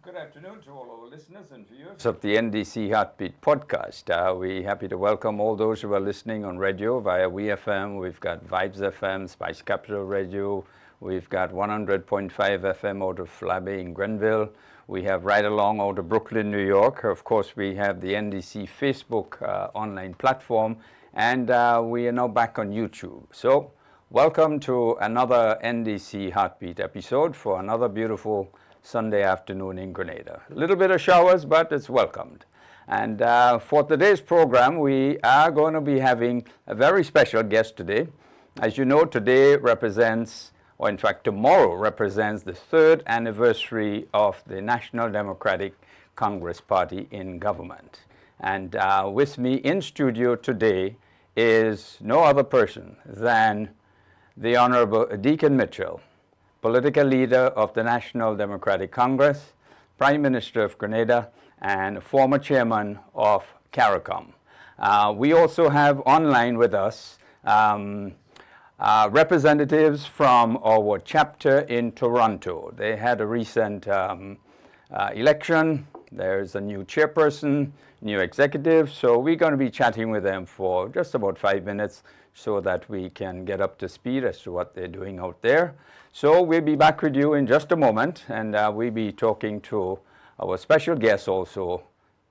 Good afternoon to all our listeners and viewers of the NDC Heartbeat podcast. We're happy to welcome all those who are listening on radio via WeFM. We've got Vibes FM, Spice Capital Radio. We've got 100.5 FM out of Flabé in Grenville. We have Right Along out of Brooklyn, New York. Of course, we have the NDC Facebook online platform, and we are now back on YouTube. So, welcome to another NDC Heartbeat episode for another beautiful Sunday afternoon in Grenada. A little bit of showers, but it's welcomed. And for today's program, we are going to be having a very special guest today. As you know, today represents, or in fact tomorrow represents, the 3rd anniversary of the National Democratic Congress Party in government. And with me in studio today is no other person than the Honorable Deacon Mitchell, political leader of the National Democratic Congress, Prime Minister of Grenada, and former chairman of CARICOM. We also have online with us representatives from our chapter in Toronto. They had a recent election. There's a new chairperson, new executive, so we're going to be chatting with them for just about 5 minutes so that we can get up to speed as to what they're doing out there. So we'll be back with you in just a moment, and we'll be talking to our special guest also,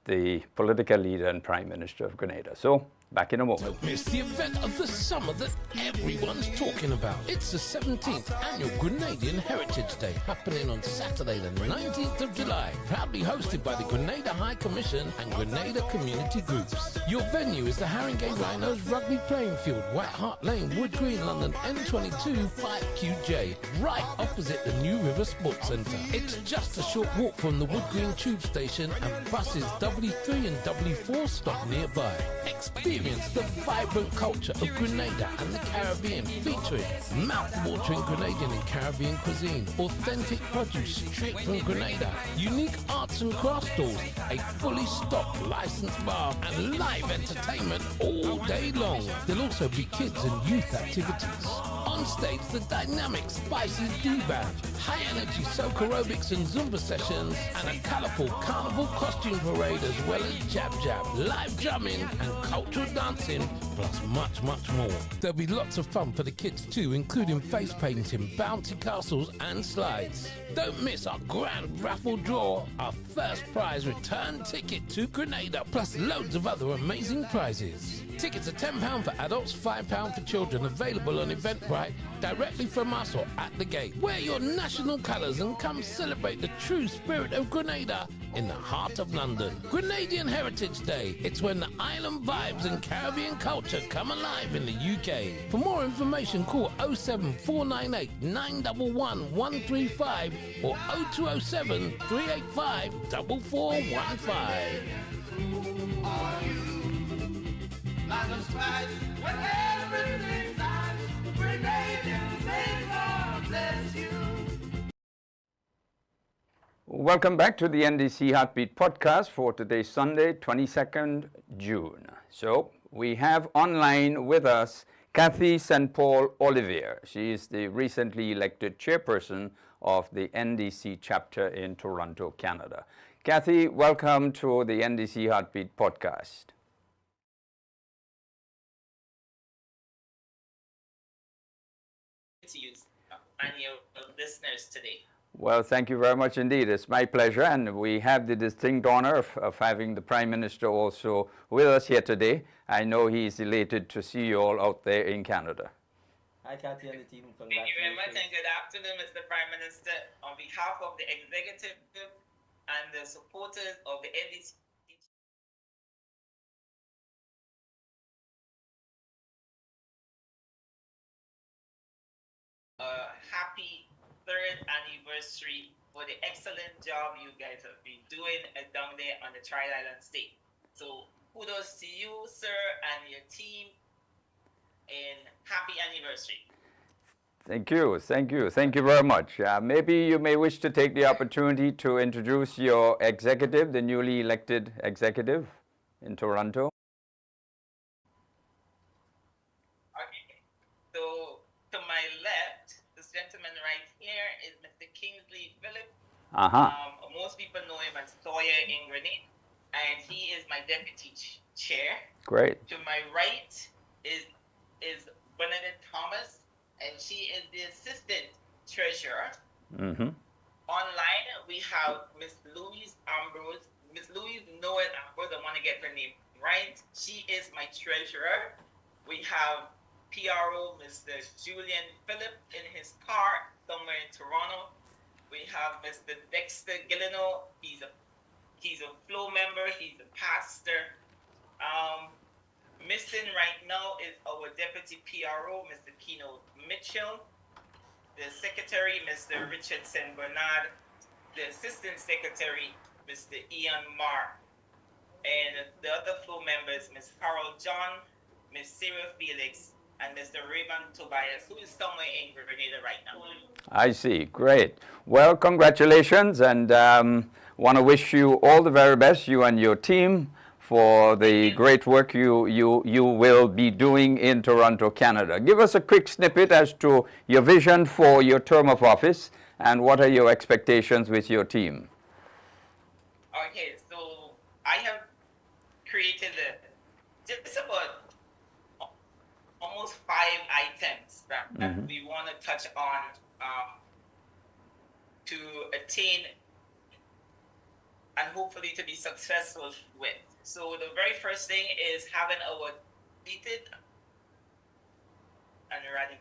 the political leader and Prime Minister of Grenada. So, back in a moment. Don't miss the event of the summer that everyone's talking about. It's the 17th annual Grenadian Heritage Day, happening on Saturday the 19th of July. Proudly hosted by the Grenada High Commission and Grenada Community Groups. Your venue is the Haringey Rhinos Rugby Playing Field, White Hart Lane, Wood Green, London, N22 5QJ, right opposite the New River Sports Centre. It's just a short walk from the Wood Green Tube Station, and buses W3 and W4 stop nearby. Experience the vibrant culture of Grenada and the Caribbean, featuring mouth-watering Grenadian and Caribbean cuisine, authentic produce straight from Grenada, unique arts and crafts stores, a fully stocked licensed bar, and live entertainment all day long. There'll also be kids and youth activities. On stage, the dynamic Spices Do Band, high-energy soca aerobics and Zumba sessions, and a colourful carnival costume parade, as well as jab jab, live drumming, and cultural dancing, plus much, much more. There'll be lots of fun for the kids too, including face painting, bouncy castles, and slides. Don't miss our grand raffle draw, our first prize return ticket to Grenada, plus loads of other amazing prizes. Tickets are £10 for adults, £5 for children, available on Eventbrite, directly from us or at the gate. Wear your national colours and come celebrate the true spirit of Grenada in the heart of London. Grenadian Heritage Day. It's when the island vibes and Caribbean culture come alive in the UK. For more information, call 07498 911 135 or 0207 385 4415. Like a spice, when everything's nice, Grenadians, may God bless you. Welcome back to the NDC Heartbeat podcast for today's Sunday, 22nd June. So, we have online with us Cathy St. Paul Olivier. She is the recently elected chairperson of the NDC chapter in Toronto, Canada. Cathy, welcome to the NDC Heartbeat podcast. To you and your listeners today. Well, thank you very much indeed. It's my pleasure, and we have the distinct honor of having the Prime Minister also with us here today. I know he's elated to see you all out there in Canada. Hi, Cathy and the team. Thank you very much, and good afternoon, Mr. Prime Minister. On behalf of the executive and the supporters of the NDC, happy 3rd anniversary for the excellent job you guys have been doing down there on the Tri-Island State. So kudos to you, sir, and your team, and happy anniversary. Thank you, thank you, thank you very much. Maybe you may wish to take the opportunity to introduce your executive, the newly elected executive in Toronto. Okay, so to my left, this gentleman right here is Mr. Kingsley Phillips. Uh-huh. Most people know Anthony, and he is my deputy chair. Great. To my right is Bernadette Thomas, and she is the assistant treasurer. Mm-hmm. Online, we have Miss Louise Ambrose. Miss Louise Noel Ambrose, I want to get her name right. She is my treasurer. We have PRO Mr. Julian Phillip in his car somewhere in Toronto. We have Mr. Dexter Gillino. He's a flow member. He's a pastor. Missing right now is our deputy PRO, Mr. Keno Mitchell. The secretary, Mr. Richardson Bernard. The assistant secretary, Mr. Ian Marr. And the other flow members, Ms. Carol John, Ms. Sarah Felix, and Mr. Raymond Tobias, who is somewhere in Grenada right now. I see. Great. Well, congratulations, and want to wish you all the very best, you and your team, for the great work you will be doing in Toronto, Canada. Give us a quick snippet as to your vision for your term of office, and what are your expectations with your team? Okay, so I have created just about almost 5 items that we want to touch on to attain and hopefully to be successful with. So the very first thing is having our completed and running.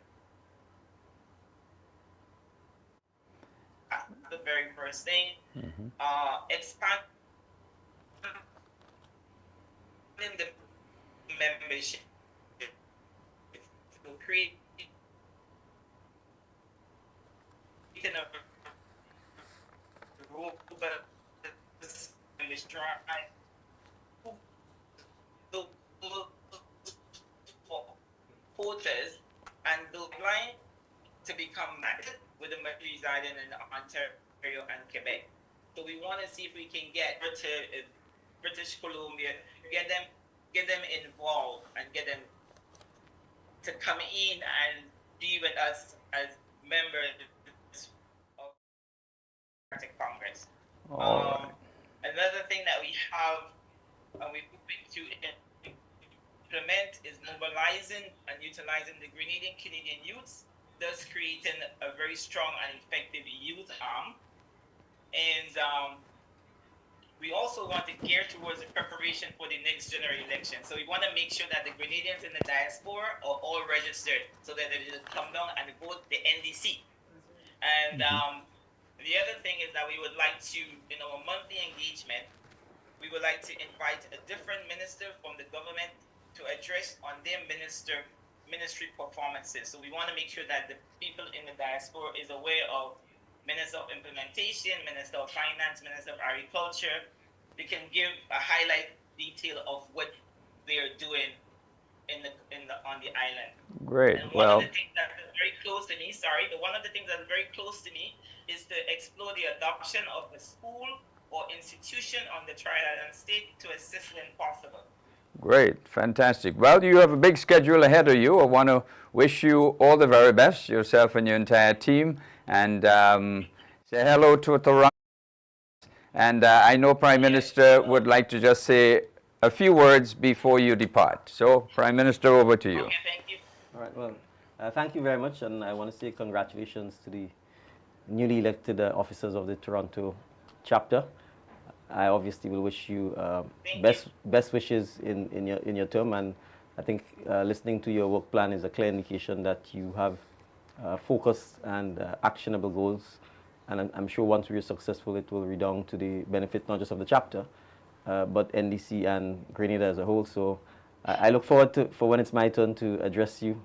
The very first thing, expand the membership to create a robust drive quotas and the line to become matched with the majority residing in Ontario and Quebec. So we want to see if we can get British Columbia, get them involved and get them to come in and be with us as members of the Congress. Another thing that we have and we're hoping to implement is mobilizing and utilizing the Canadian youths, thus creating a very strong and effective youth arm. And we also want to gear towards the preparation for the next general election. So we want to make sure that the Grenadians in the diaspora are all registered so that they will come down and vote the NDC. And the other thing is that we would like to, in our monthly engagement, we would like to invite a different minister from the government to address on their ministry performances. So we want to make sure that the people in the diaspora is aware of Minister of Implementation, Minister of Finance, Minister of Agriculture. They can give a highlight detail of what they are doing on the island. Great. And one of the things that is very close to me, one of the things that is very close to me is to explore the adoption of a school or institution on the Tri-Island state to assist when possible. Great, fantastic. Well, you have a big schedule ahead of you. I want to wish you all the very best, yourself and your entire team, and say hello to Toronto. And I know Prime Minister would like to just say a few words before you depart. So, Prime Minister, over to you. Okay, thank you. All right, well, thank you very much, and I want to say congratulations to the newly elected officers of the Toronto chapter. I obviously will wish you best wishes in your term, and I think listening to your work plan is a clear indication that you have focused and actionable goals, and I'm sure once we're successful, it will redound to the benefit not just of the chapter, but NDC and Grenada as a whole. So I look forward for when it's my turn to address you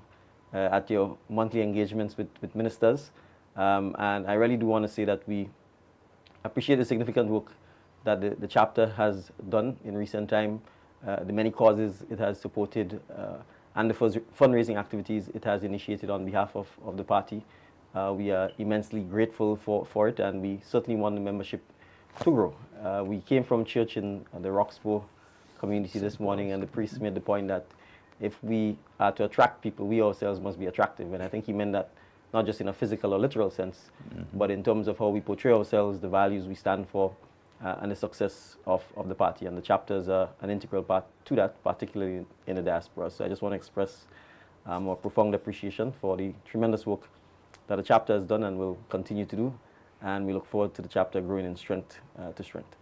at your monthly engagements with ministers, and I really do want to say that we appreciate the significant work that the chapter has done in recent time, the many causes it has supported, and the fundraising activities it has initiated on behalf of the party. We are immensely grateful for it, and we certainly want the membership to grow. We came from church in the Roxborough community this morning, and the priest made the point that if we are to attract people, we ourselves must be attractive. And I think he meant that not just in a physical or literal sense, but in terms of how we portray ourselves, the values we stand for, and the success of the party. And the chapters are an integral part to that, particularly in the diaspora. So I just want to express our profound appreciation for the tremendous work that the chapter has done and will continue to do. And we look forward to the chapter growing in strength to strength.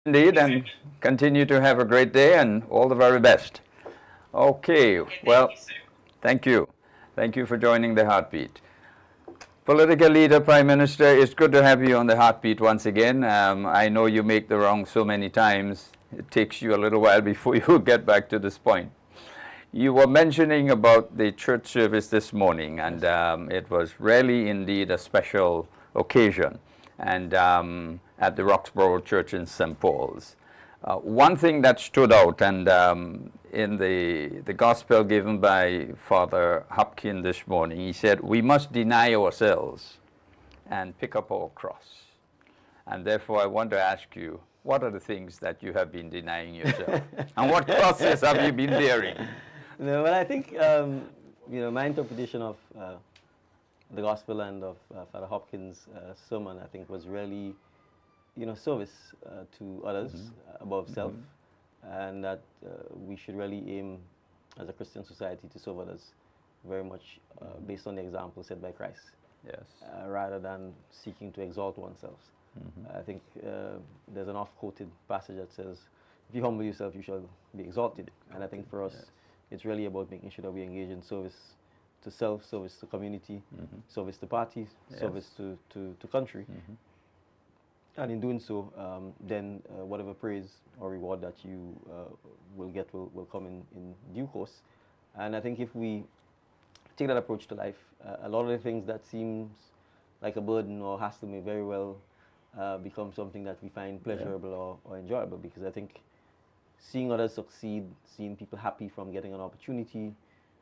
Indeed, and continue to have a great day and all the very best. Okay, well, thank you. Thank you for joining the Heartbeat. Political leader, Prime Minister, it's good to have you on the Heartbeat once again. I know you make the wrong so many times. It takes you a little while before you get back to this point. You were mentioning about the church service this morning, and it was really indeed a special occasion, and at the Roxborough Church in St. Paul's. One thing that stood out, and in the gospel given by Father Hopkins this morning, he said, we must deny ourselves and pick up our cross. And therefore I want to ask you, what are the things that you have been denying yourself? And what crosses have you been bearing? No, well, I think, my interpretation of the gospel and of Father Hopkins' sermon, I think, was really, service to others above self, and that we should really aim as a Christian society to serve others very much based on the example set by Christ, rather than seeking to exalt oneself. I think there's an oft-quoted passage that says, if you humble yourself, you shall be exalted. And I think for us, it's really about making sure that we engage in service to self, service to community, service to party, service to country. And in doing so, then whatever praise or reward that you will get will come in due course. And I think if we take that approach to life, a lot of the things that seems like a burden or hassle may very well become something that we find pleasurable or enjoyable, because I think seeing others succeed, seeing people happy from getting an opportunity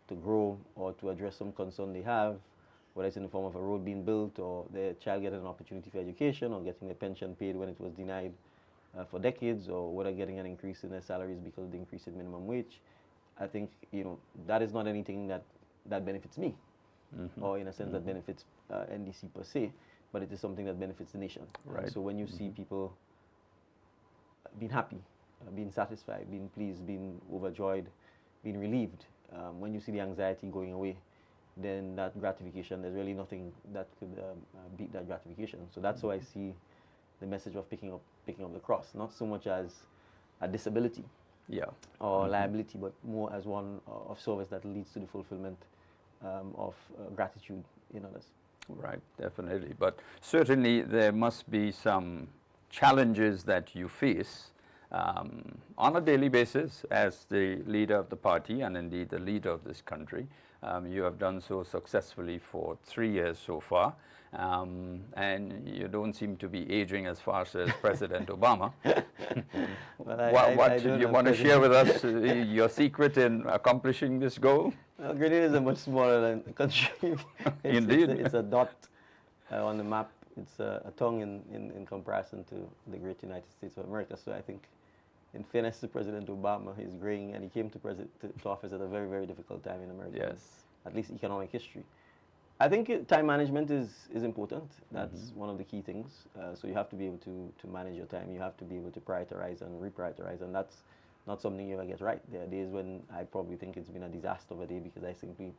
to grow or to address some concern they have, whether it's in the form of a road being built or their child getting an opportunity for education or getting their pension paid when it was denied for decades, or whether getting an increase in their salaries because of the increase in minimum wage, I think that is not anything that benefits me, or in a sense that benefits NDC per se, but it is something that benefits the nation. Right. So when you see people being happy, being satisfied, being pleased, being overjoyed, being relieved, when you see the anxiety going away, then that gratification, there's really nothing that could beat that gratification. So that's how I see the message of picking up the cross, not so much as a disability or liability, but more as one of service that leads to the fulfillment of gratitude in others. Right, definitely. But certainly there must be some challenges that you face on a daily basis as the leader of the party and indeed the leader of this country. You have done so successfully for 3 years so far, and you don't seem to be aging as fast as President Obama. Well, what do you want to share with us, your secret in accomplishing this goal? Well, Grenada is a much smaller country. Indeed. It's a dot on the map. It's a tongue in comparison to the great United States of America. So I think, in fairness to President Obama, he's graying, and he came to office at a very, very difficult time in America. At least economic history. I think time management is important. That's one of the key things. So you have to be able to manage your time. You have to be able to prioritize and reprioritize, and that's not something you ever get right. There are days when I probably think it's been a disaster of a day because I simply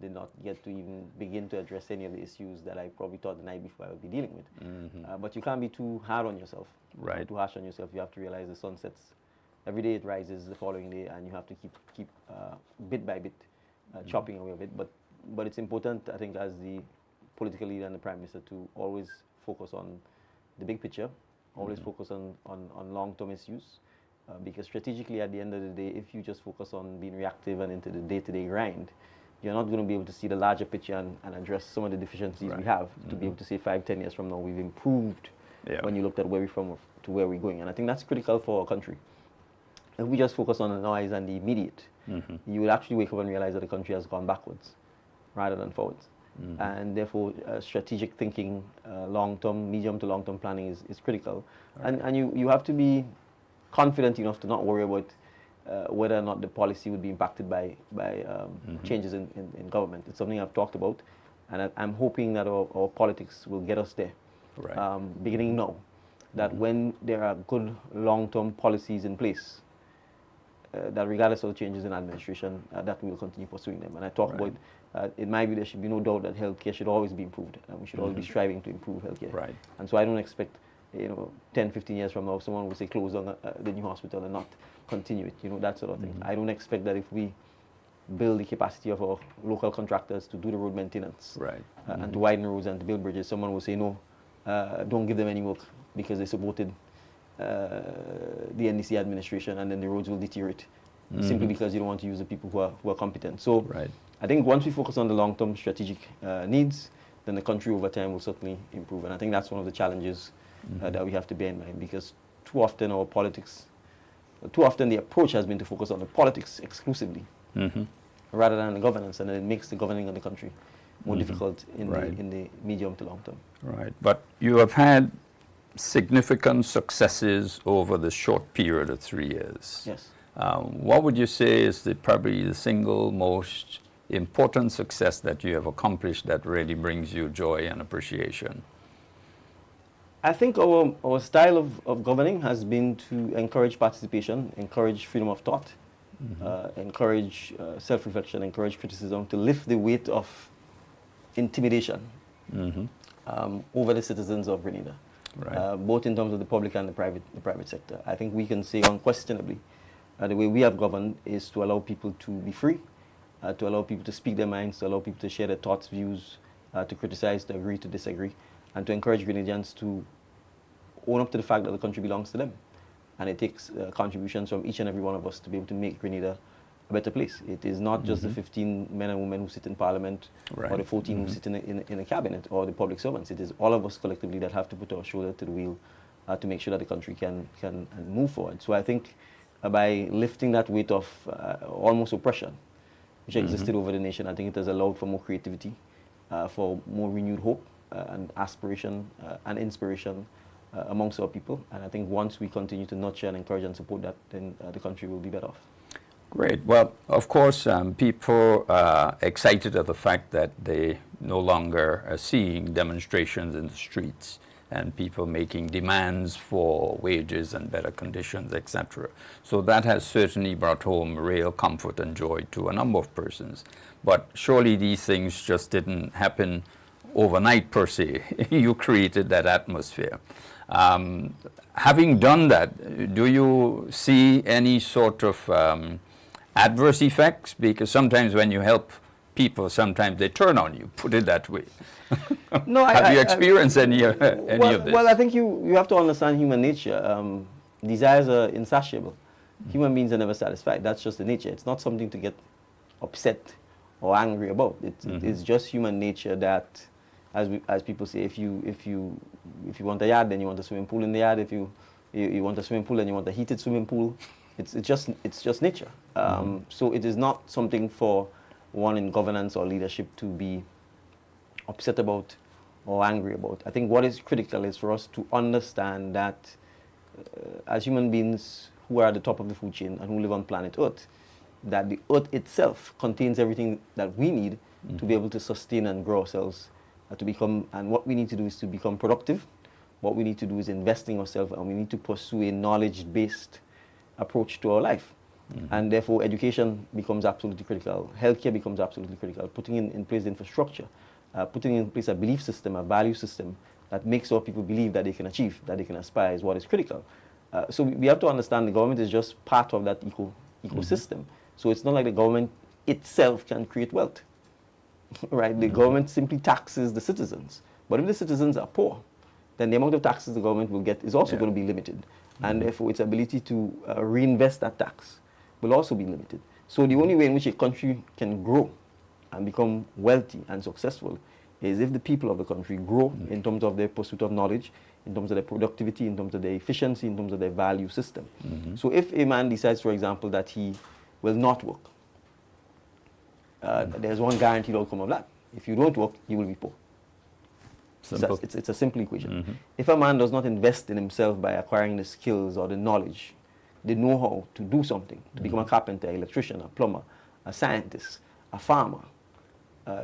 did not get to even begin to address any of the issues that I probably thought the night before I would be dealing with. But you can't be too hard on yourself. Right. Too harsh on yourself. You have to realize the sun sets every day, it rises the following day, and you have to keep bit by bit chopping away of it. But it's important, I think, as the political leader and the Prime Minister, to always focus on the big picture, always focus on long-term issues, because strategically, at the end of the day, if you just focus on being reactive and into the day-to-day grind, you're not going to be able to see the larger picture and address some of the deficiencies we have to be able to say 5-10 years from now we've improved when you looked at where we're from to where we're going. And I think that's critical for our country. If we just focus on the noise and the immediate, you will actually wake up and realize that the country has gone backwards rather than forwards. And therefore, strategic thinking, long-term, medium to long-term planning is critical. Right. And you have to be confident enough to not worry about whether or not the policy would be impacted by changes in government. It's something I've talked about, and I'm hoping that our politics will get us there. Right. beginning now, that when there are good long-term policies in place, that regardless of changes in administration, that we will continue pursuing them. And I talk Right. about, in my view, there should be no doubt that healthcare should always be improved, and we should always be striving to improve healthcare. Right. And so I don't expect, 10, 15 years from now, someone will say close down the new hospital and not continue it, that sort of thing. I don't expect that if we build the capacity of our local contractors to do the road maintenance, Right. and to widen roads and to build bridges, someone will say no, don't give them any work because they supported the NDC administration, and then the roads will deteriorate simply because you don't want to use the people who are competent. So Right. I think once we focus on the long-term strategic needs, then the country over time will certainly improve. And I think that's one of the challenges that we have to bear in mind, because too often the approach has been to focus on the politics exclusively rather than the governance, and then it makes the governing of the country more difficult in the medium to long term. Right. But you have had significant successes over the short period of 3 years. Yes. What would you say is probably the single most important success that you have accomplished that really brings you joy and appreciation? I think our style of governing has been to encourage participation, encourage freedom of thought, encourage self-reflection, encourage criticism, to lift the weight of intimidation over the citizens of Grenada, Right. both in terms of the public and the private sector. I think we can say unquestionably the way we have governed is to allow people to be free, to allow people to speak their minds, to allow people to share their thoughts, views, to criticize, to agree, to disagree, and to encourage Grenadians to own up to the fact that the country belongs to them. And it takes contributions from each and every one of us to be able to make Grenada a better place. It is not just the 15 men and women who sit in Parliament, or the 14 who sit in a cabinet, or the public servants. It is all of us collectively that have to put our shoulder to the wheel to make sure that the country can move forward. So I think by lifting that weight of almost oppression which existed over the nation, I think it has allowed for more creativity, for more renewed hope and aspiration and inspiration amongst our people. And I think once we continue to nurture and encourage and support that, then the country will be better off. Great. Well, of course, people are excited at the fact that they no longer are seeing demonstrations in the streets and people making demands for wages and better conditions, etc. So that has certainly brought home real comfort and joy to a number of persons. But surely these things just didn't happen overnight per se. You created that atmosphere. Having done that, do you see any sort of adverse effects? Because sometimes when you help people, sometimes they turn on you, put it that way. No, Have you experienced any of this? Well, I think you have to understand human nature. Desires are insatiable. Human beings are never satisfied. That's just the nature. It's not something to get upset or angry about. It's just human nature that, as people say, if you want a yard, then you want a swimming pool in the yard. If you want a swimming pool, then you want a heated swimming pool. It's just nature. So it is not something for one in governance or leadership to be upset about or angry about. I think what is critical is for us to understand that as human beings who are at the top of the food chain and who live on planet Earth, that the Earth itself contains everything that we need to be able to sustain and grow ourselves, to become, and what we need to do is to become productive. What we need to do is invest in ourselves, and we need to pursue a knowledge-based approach to our life. And therefore, education becomes absolutely critical. Healthcare becomes absolutely critical. Putting in place the infrastructure, putting in place a belief system, a value system that makes our people believe that they can achieve, that they can aspire, is what is critical. So we have to understand the government is just part of that ecosystem. So it's not like the government itself can create wealth, right? The government simply taxes the citizens. But if the citizens are poor, then the amount of taxes the government will get is also going to be limited. And therefore, its ability to reinvest that tax will also be limited. So the only way in which a country can grow and become wealthy and successful is if the people of the country grow in terms of their pursuit of knowledge, in terms of their productivity, in terms of their efficiency, in terms of their value system. So if a man decides, for example, that he will not work, there's one guaranteed outcome of that. If you don't work, you will be poor. It's a simple equation. If a man does not invest in himself by acquiring the skills or the knowledge, the know-how to do something, to become a carpenter, electrician, a plumber, a scientist, a farmer,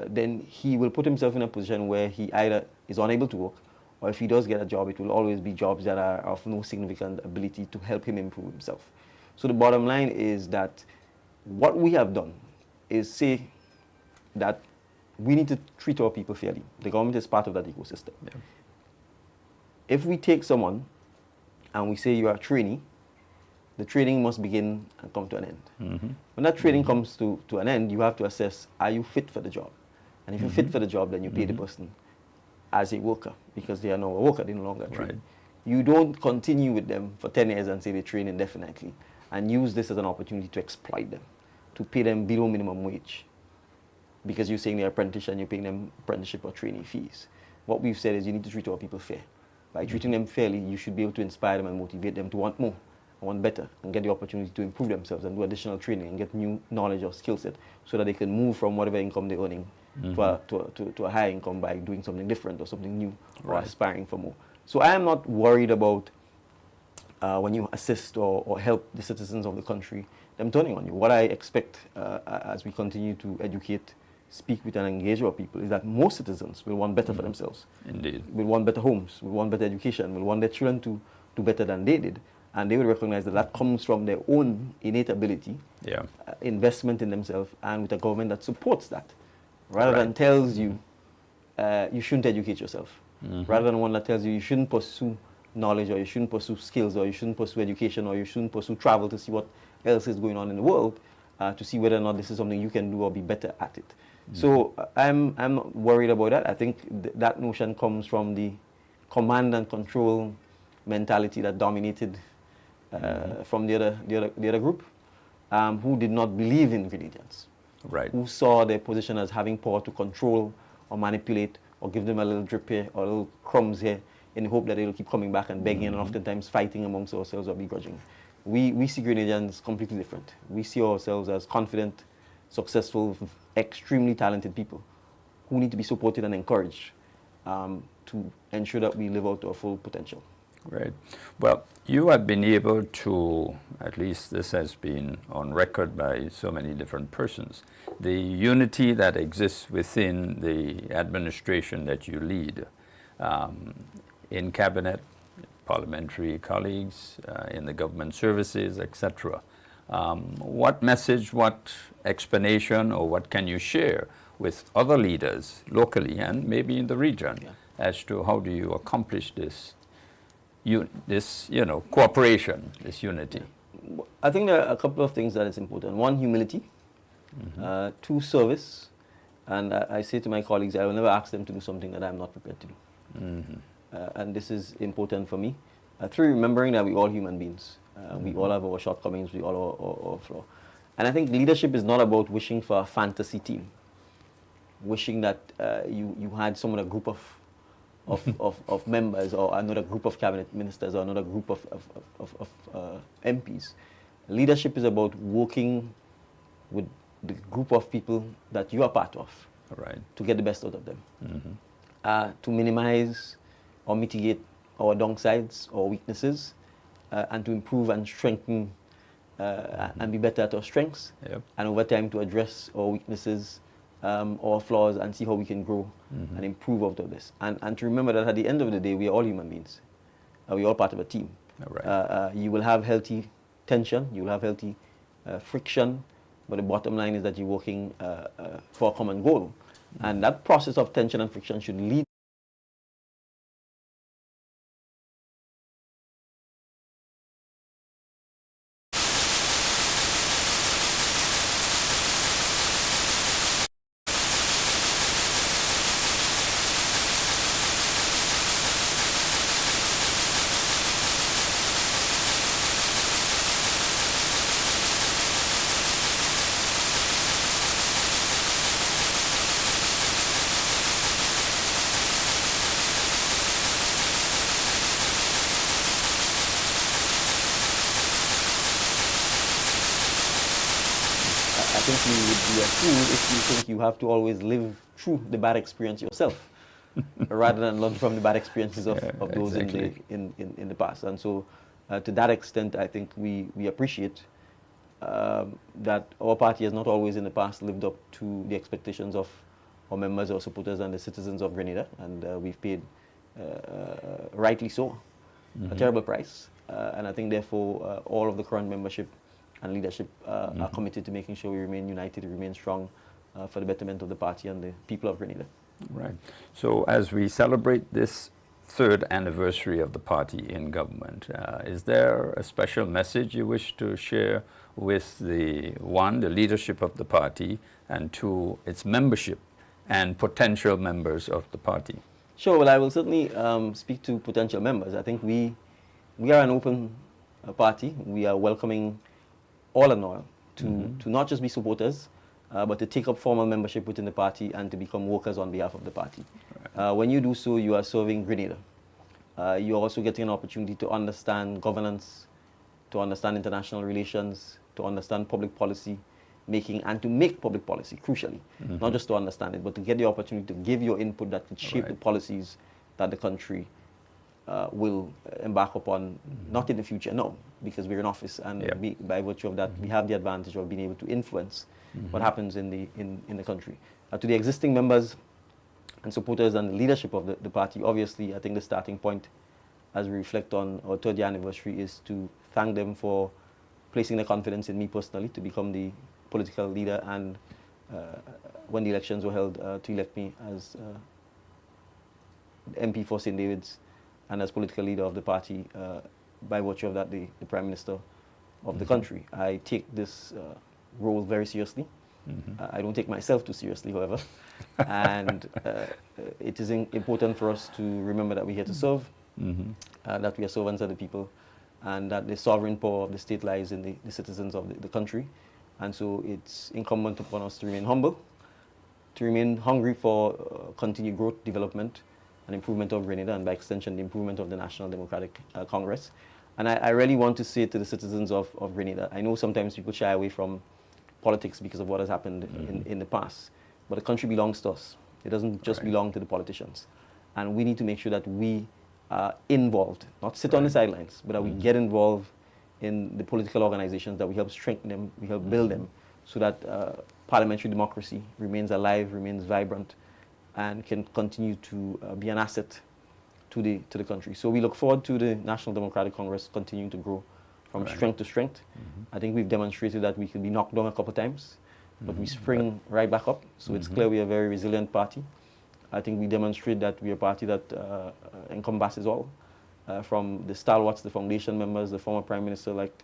then he will put himself in a position where he either is unable to work or if he does get a job, it will always be jobs that are of no significant ability to help him improve himself. So the bottom line is that what we have done is say that we need to treat our people fairly. The government is part of that ecosystem. Yeah. If we take someone and we say you are a trainee, the training must begin and come to an end. Mm-hmm. When that training comes to an end, you have to assess, are you fit for the job? And if you're fit for the job, then you pay the person as a worker, because they are now a worker, they no longer train. Right. You don't continue with them for 10 years and say they train indefinitely and use this as an opportunity to exploit them, to pay them below minimum wage, because you're saying they're apprentice and you're paying them apprenticeship or training fees. What we've said is you need to treat our people fair. By treating them fairly, you should be able to inspire them and motivate them to want more, want better, and get the opportunity to improve themselves and do additional training and get new knowledge or skill set so that they can move from whatever income they're earning to a higher income by doing something different or something new, or aspiring for more. So I am not worried about when you assist or help the citizens of the country, them turning on you. What I expect as we continue to educate, speak with and engage our people is that most citizens will want better for themselves. Indeed. Will want better homes, will want better education, will want their children to do better than they did. And they will recognize that that comes from their own innate ability, investment in themselves, and with a government that supports that, rather than tells you you shouldn't educate yourself, rather than one that tells you you shouldn't pursue knowledge, or you shouldn't pursue skills, or you shouldn't pursue education, or you shouldn't pursue travel to see what else is going on in the world, to see whether or not this is something you can do or be better at it. So I'm not worried about that. I think that notion comes from the command and control mentality that dominated from the other group, who did not believe in religions, who saw their position as having power to control or manipulate or give them a little drip here or a little crumbs here in the hope that they will keep coming back and begging and oftentimes fighting amongst ourselves or begrudging. We see Grenadians completely different. We see ourselves as confident, successful, extremely talented people who need to be supported and encouraged to ensure that we live out to our full potential. Right. Well, you have been able to, at least this has been on record by so many different persons, the unity that exists within the administration that you lead, in cabinet, parliamentary colleagues, in the government services, etc. What message, what explanation, or what can you share with other leaders locally and maybe in the region as to how do you accomplish this cooperation, this unity? I think there are a couple of things that is important. One, humility. Two, service. And I say to my colleagues, I will never ask them to do something that I'm not prepared to do. And this is important for me. Three, remembering that we're all human beings. We all have our shortcomings, we all have our flaws. And I think leadership is not about wishing for a fantasy team, wishing that you had some other group of members, or another group of cabinet ministers, or another group of MPs. Leadership is about working with the group of people that you are part of, to get the best out of them, to minimize or mitigate our downsides or weaknesses, and to improve and strengthen and be better at our strengths, and over time to address our weaknesses, our flaws, and see how we can grow and improve out of this. And to remember that at the end of the day, we are all human beings. We're all part of a team. You will have healthy tension, you will have healthy friction, but the bottom line is that you're working for a common goal. And that process of tension and friction should lead I think you would be a fool if you think you have to always live through the bad experience yourself, rather than learn from the bad experiences of those in the past. And so, to that extent, I think we appreciate that our party has not always in the past lived up to the expectations of our members, our supporters, and the citizens of Grenada. And we've paid rightly so, a terrible price. And I think, therefore, all of the current membership and leadership are committed to making sure we remain united, remain strong for the betterment of the party and the people of Grenada. Right. So as we celebrate this third anniversary of the party in government, is there a special message you wish to share with the leadership of the party, and two, its membership and potential members of the party? Sure. Well, I will certainly speak to potential members. I think we are an open party. We are welcoming all and all to not just be supporters, but to take up formal membership within the party and to become workers on behalf of the party. Right. When you do so, you are serving Grenada. You're also getting an opportunity to understand governance, to understand international relations, to understand public policy making, and to make public policy, crucially. Not just to understand it, but to get the opportunity to give your input that could shape the policies that the country will embark upon, not in the future, no, because we're in office, and by virtue of that, we have the advantage of being able to influence what happens in the country. To the existing members and supporters and the leadership of the party, obviously, I think the starting point, as we reflect on our third year anniversary, is to thank them for placing their confidence in me personally to become the political leader, and when the elections were held, to elect me as MP for St. David's and as political leader of the party, by virtue of that, the Prime Minister of the country. I take this role very seriously. I don't take myself too seriously, however. And it is important for us to remember that we're here to serve, that we are servants of the people, and that the sovereign power of the state lies in the citizens of the country. And so it's incumbent upon us to remain humble, to remain hungry for continued growth, development, and improvement of Grenada, and by extension, the improvement of the National Democratic Congress. And I really want to say to the citizens of Grenada, I know sometimes people shy away from politics because of what has happened in the past, but the country belongs to us. It doesn't just belong to the politicians. And we need to make sure that we are involved, not sit on the sidelines, but that we get involved in the political organizations, that we help strengthen them, we help build them, so that parliamentary democracy remains alive, remains vibrant, and can continue to be an asset to the country. So we look forward to the National Democratic Congress continuing to grow from strength to strength. I think we've demonstrated that we can be knocked down a couple of times, but we spring right back up. So it's clear we are a very resilient party. I think we demonstrate that we are a party that encompasses all, from the stalwarts, the foundation members, the former Prime Minister, like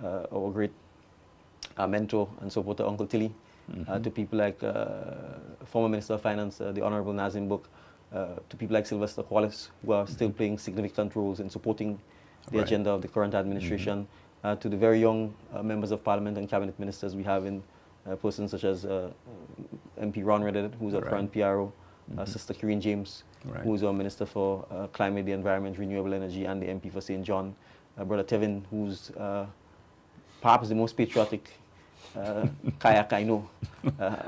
our great mentor and supporter, Uncle Tilly, to people like former Minister of Finance, the Honorable Nazim Book, to people like Sylvester Wallace, who are still playing significant roles in supporting the agenda of the current administration, to the very young members of Parliament and Cabinet Ministers we have in persons such as MP Ron Reddit, who's our current PRO, Sister Karine James, who is our Minister for Climate, the Environment, Renewable Energy, and the MP for St. John, Brother Tevin, who's perhaps the most patriotic kayak I know,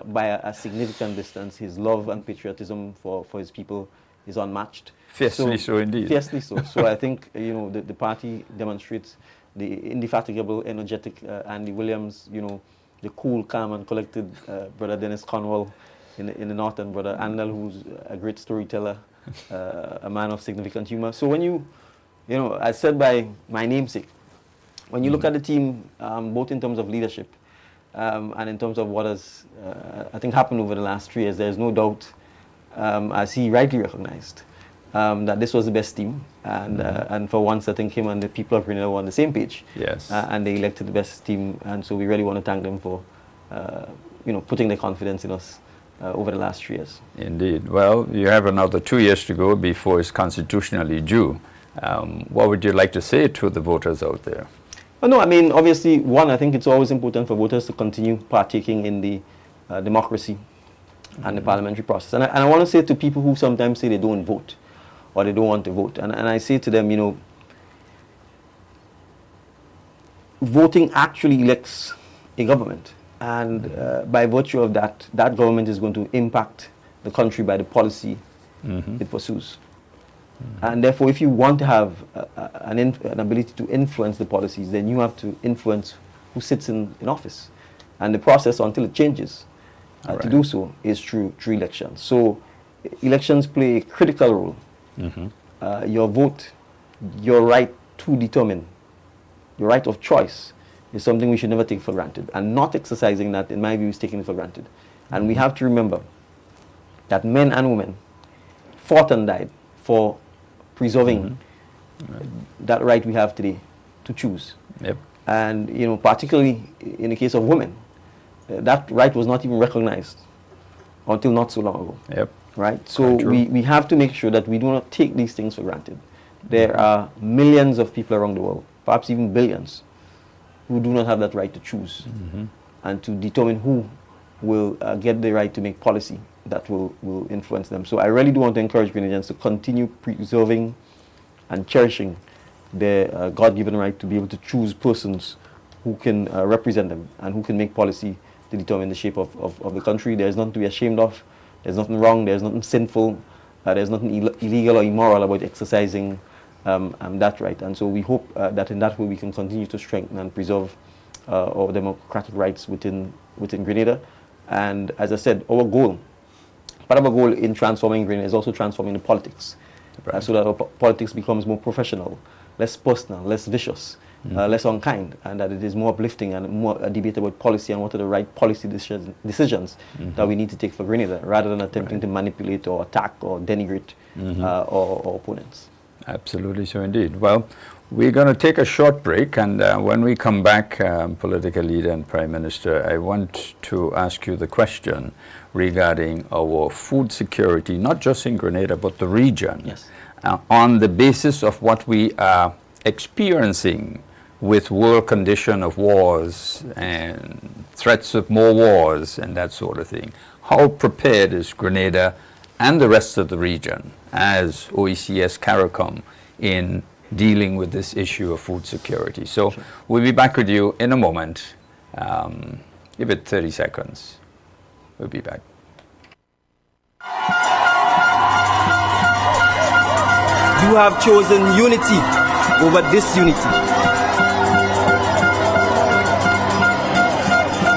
by a significant distance. His love and patriotism for his people is unmatched. Fiercely so indeed. Fiercely so. So I think, the party demonstrates the indefatigable, energetic Andy Williams, the cool, calm, and collected Brother Dennis Conwell in the north, and Brother Andal, who's a great storyteller, a man of significant humor. So when as said by my namesake, when you look at the team, both in terms of leadership and in terms of what has, I think, happened over the last 3 years, there's no doubt, as he rightly recognized, that this was the best team. And for once, I think him and the people of Grenada were on the same page. Yes. And they elected the best team. And so we really want to thank them for, putting their confidence in us over the last 3 years. Indeed. Well, you have another 2 years to go before it's constitutionally due. What would you like to say to the voters out there? Well, no, I mean, obviously, one, I think it's always important for voters to continue partaking in the democracy and the parliamentary process. And I want to say to people who sometimes say they don't vote or they don't want to vote, and I say to them, voting actually elects a government. And by virtue of that, that government is going to impact the country by the policy it pursues. And therefore, if you want to have an ability to influence the policies, then you have to influence who sits in office. And the process, until it changes, to do so is through elections. So elections play a critical role your vote, your right to determine, your right of choice, is something we should never take for granted. And not exercising that, in my view, is taking it for granted. And we have to remember that men and women fought and died for preserving that right we have today to choose. Yep. And, you know, particularly in the case of women, that right was not even recognized until not so long ago. Yep. Right? So we have to make sure that we do not take these things for granted. There are millions of people around the world, perhaps even billions, who do not have that right to choose and to determine who will get the right to make policy that will influence them. So I really do want to encourage Grenadians to continue preserving and cherishing their God-given right to be able to choose persons who can represent them and who can make policy to determine the shape of the country. There's nothing to be ashamed of. There's nothing wrong. There's nothing sinful. There's nothing illegal or immoral about exercising that right. And so we hope that in that way we can continue to strengthen and preserve our democratic rights within Grenada. And as I said, our goal, part of our goal in transforming Grenada is also transforming the politics, so that our politics becomes more professional, less personal, less vicious, less unkind, and that it is more uplifting and more a debate about policy and what are the right policy decisions that we need to take for Grenada, rather than attempting to manipulate or attack or denigrate our opponents. Absolutely so indeed. Well, we're going to take a short break, and when we come back, political leader and Prime Minister, I want to ask you the question regarding our food security, not just in Grenada, but the region. Yes. On the basis of what we are experiencing with world condition of wars and threats of more wars and that sort of thing. How prepared is Grenada and the rest of the region as OECS CARICOM in dealing with this issue of food security? So we'll be back with you in a moment. Give it 30 seconds. We'll be back. You have chosen unity over disunity.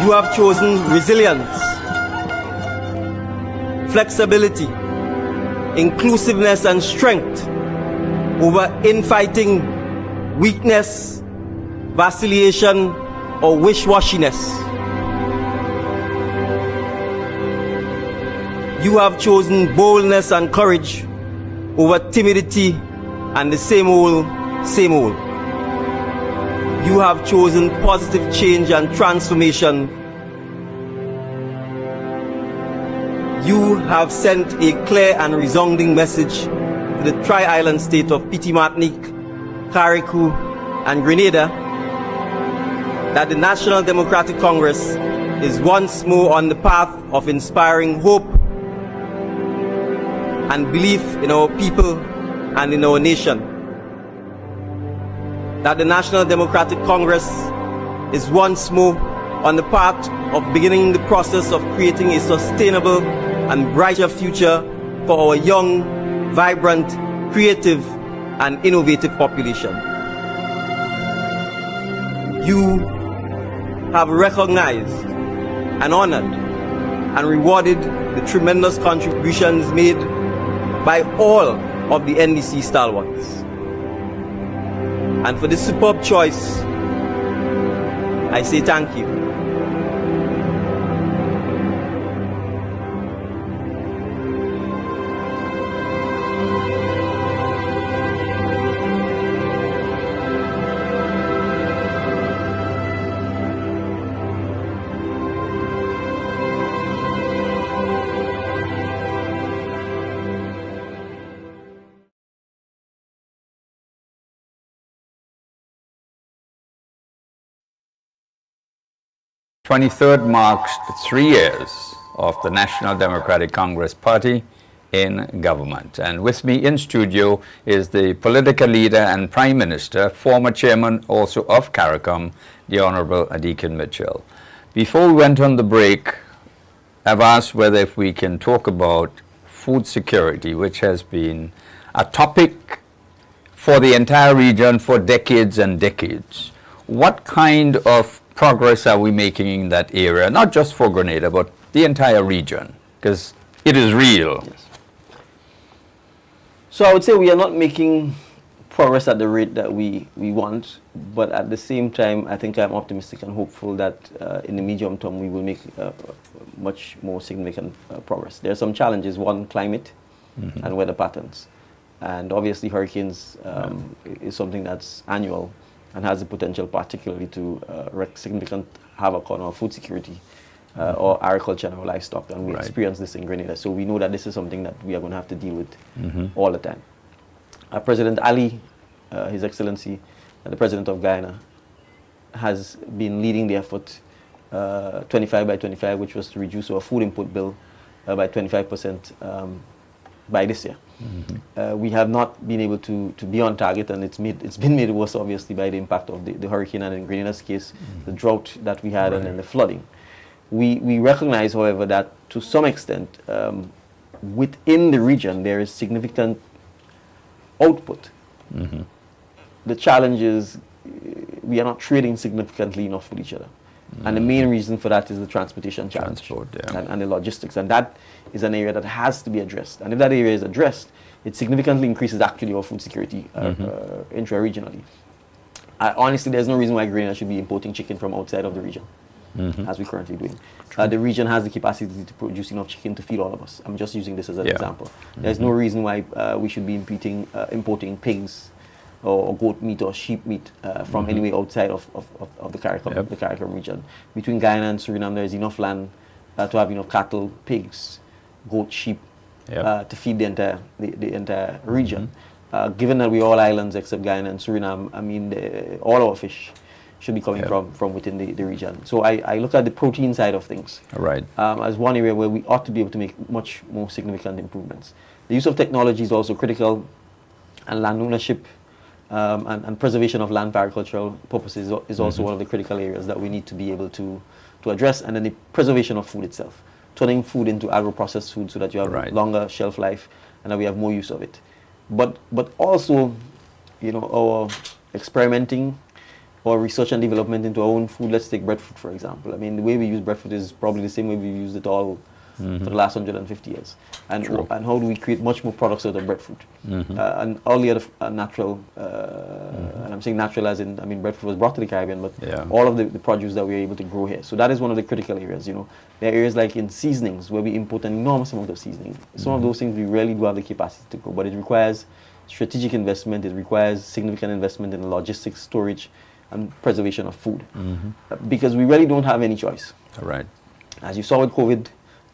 You have chosen resilience, flexibility, inclusiveness and strength over infighting, weakness, vacillation, or wish-washiness. You have chosen boldness and courage over timidity and the same old, same old. You have chosen positive change and transformation. You have sent a clear and resounding message to the tri-island state of Petite Martinique, Carriacou, and Grenada that the National Democratic Congress is once more on the path of inspiring hope and belief in our people and in our nation. That the National Democratic Congress is once more on the path of beginning the process of creating a sustainable and brighter future for our young, vibrant, creative, and innovative population. You have recognized and honored and rewarded the tremendous contributions made by all of the NDC stalwarts. And for this superb choice, I say thank you. The 23rd marks 3 years of the National Democratic Congress Party in government. And with me in studio is the political leader and Prime Minister, former chairman also of CARICOM, the Honorable Adikan Mitchell. Before we went on the break, I've asked whether if we can talk about food security, which has been a topic for the entire region for decades and decades. What kind of progress are we making in that area, not just for Grenada, but the entire region, because it is real? Yes. So I would say we are not making progress at the rate that we want, but at the same time, I think I'm optimistic and hopeful that in the medium term we will make much more significant progress. There are some challenges. One, climate and weather patterns. And obviously hurricanes is something that's annual and has the potential particularly to wreak significant havoc on our food security or agriculture and our livestock. And we experience this in Grenada. So we know that this is something that we are going to have to deal with all the time. President Ali, His Excellency, the President of Guyana, has been leading the effort 25 by 25, which was to reduce our food input bill by 25% by this year. We have not been able to be on target, and it's been made worse, obviously, by the impact of the hurricane, and in Grenada's case, the drought that we had and then the flooding. We recognize, however, that to some extent, within the region, there is significant output. The challenge is we are not trading significantly enough with each other. And the main reason for that is the transportation challenge and the logistics. And that is an area that has to be addressed. And if that area is addressed, it significantly increases actually our food security intra-regionally. Honestly, there's no reason why Grenada should be importing chicken from outside of the region, as we're currently doing. The region has the capacity to produce enough chicken to feed all of us. I'm just using this as an example. There's no reason why we should be importing pigs or goat meat or sheep meat from anywhere outside of the CARICOM region. Between Guyana and Suriname, there is enough land to have enough cattle, pigs, goat, sheep to feed the entire region. Given that we're all islands except Guyana and Suriname, I mean, all our fish should be coming from within the region. So I look at the protein side of things as one area where we ought to be able to make much more significant improvements. The use of technology is also critical, and land ownership and preservation of land for agricultural purposes is also one of the critical areas that we need to be able to address. And then the preservation of food itself, turning food into agro-processed food so that you have longer shelf life and that we have more use of it. But also, you know, our experimenting or research and development into our own food. Let's take breadfruit, for example. I mean, the way we use breadfruit is probably the same way we've used it all for the last 150 years. And how do we create much more products out of breadfruit? And all the other natural, and I'm saying natural as in, I mean, breadfruit was brought to the Caribbean, but all of the produce that we're able to grow here. So that is one of the critical areas, you know. There are areas like in seasonings where we import an enormous amount of seasoning. Some of those things we really do have the capacity to grow, but it requires strategic investment, it requires significant investment in logistics, storage, and preservation of food. Because we really don't have any choice. As you saw with COVID,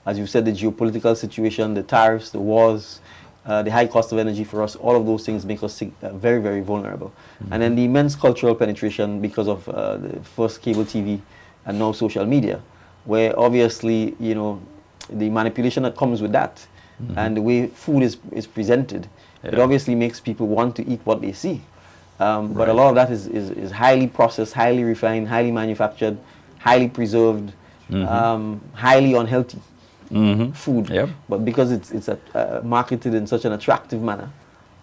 as you said, the geopolitical situation, the tariffs, the wars, the high cost of energy for us, all of those things make us very, very vulnerable. And then the immense cultural penetration because of the first cable TV and now social media, where obviously, you know, the manipulation that comes with that and the way food is presented, it obviously makes people want to eat what they see. But a lot of that is highly processed, highly refined, highly manufactured, highly preserved, highly unhealthy food. But because it's marketed in such an attractive manner,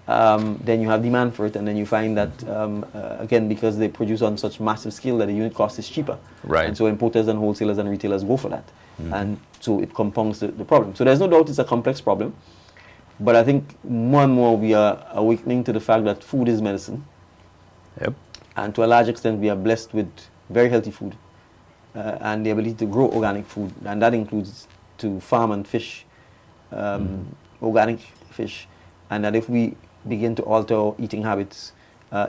then you have demand for it, and then you find that, again, because they produce on such massive scale that the unit cost is cheaper. And so importers and wholesalers and retailers go for that. And so it compounds the problem. So there's no doubt it's a complex problem. But I think more and more we are awakening to the fact that food is medicine. And to a large extent, we are blessed with very healthy food and the ability to grow organic food. And that includes to farm and fish, organic fish. And that if we begin to alter our eating habits,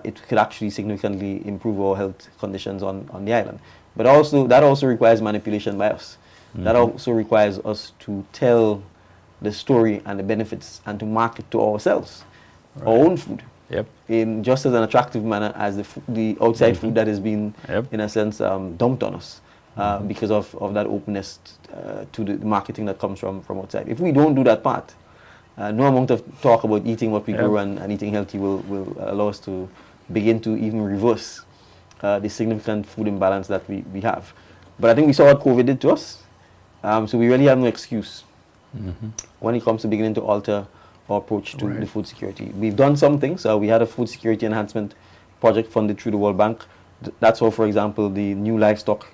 it could actually significantly improve our health conditions on the island. But also, that also requires manipulation by us. That also requires us to tell the story and the benefits and to market to ourselves our own food in just as an attractive manner as the outside food that has been, in a sense, dumped on us because of that openness to the marketing that comes from outside. If we don't do that part, no amount of talk about eating what we grow and eating healthy will allow us to begin to even reverse the significant food imbalance that we have. But I think we saw what COVID did to us, so we really have no excuse when it comes to beginning to alter our approach to the food security. We've done some things. We had a food security enhancement project funded through the World Bank. That's how, for example, the new livestock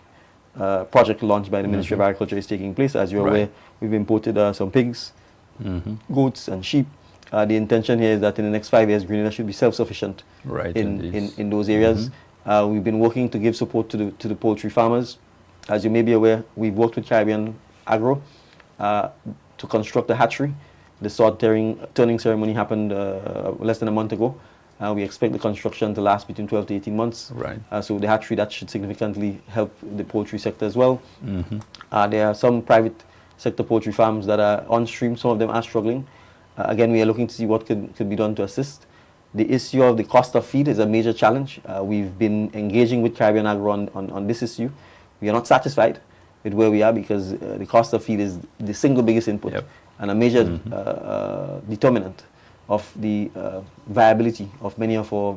project launched by the Ministry of Agriculture is taking place. As you're aware, we've imported some pigs, goats, and sheep, The intention here is that in the next 5 years, Grenada should be self-sufficient in those areas. We've been working to give support to the poultry farmers. As you may be aware, we've worked with Caribbean Agro to construct a hatchery. The sod turning ceremony happened less than a month ago. We expect the construction to last between 12 to 18 months. Right. So the hatchery, that should significantly help the poultry sector as well. There are some private sector poultry farms that are on stream. Some of them are struggling. Again, we are looking to see what could be done to assist. The issue of the cost of feed is a major challenge. We've been engaging with Caribbean Agro on this issue. We are not satisfied with where we are because the cost of feed is the single biggest input and a major determinant of the viability of many of our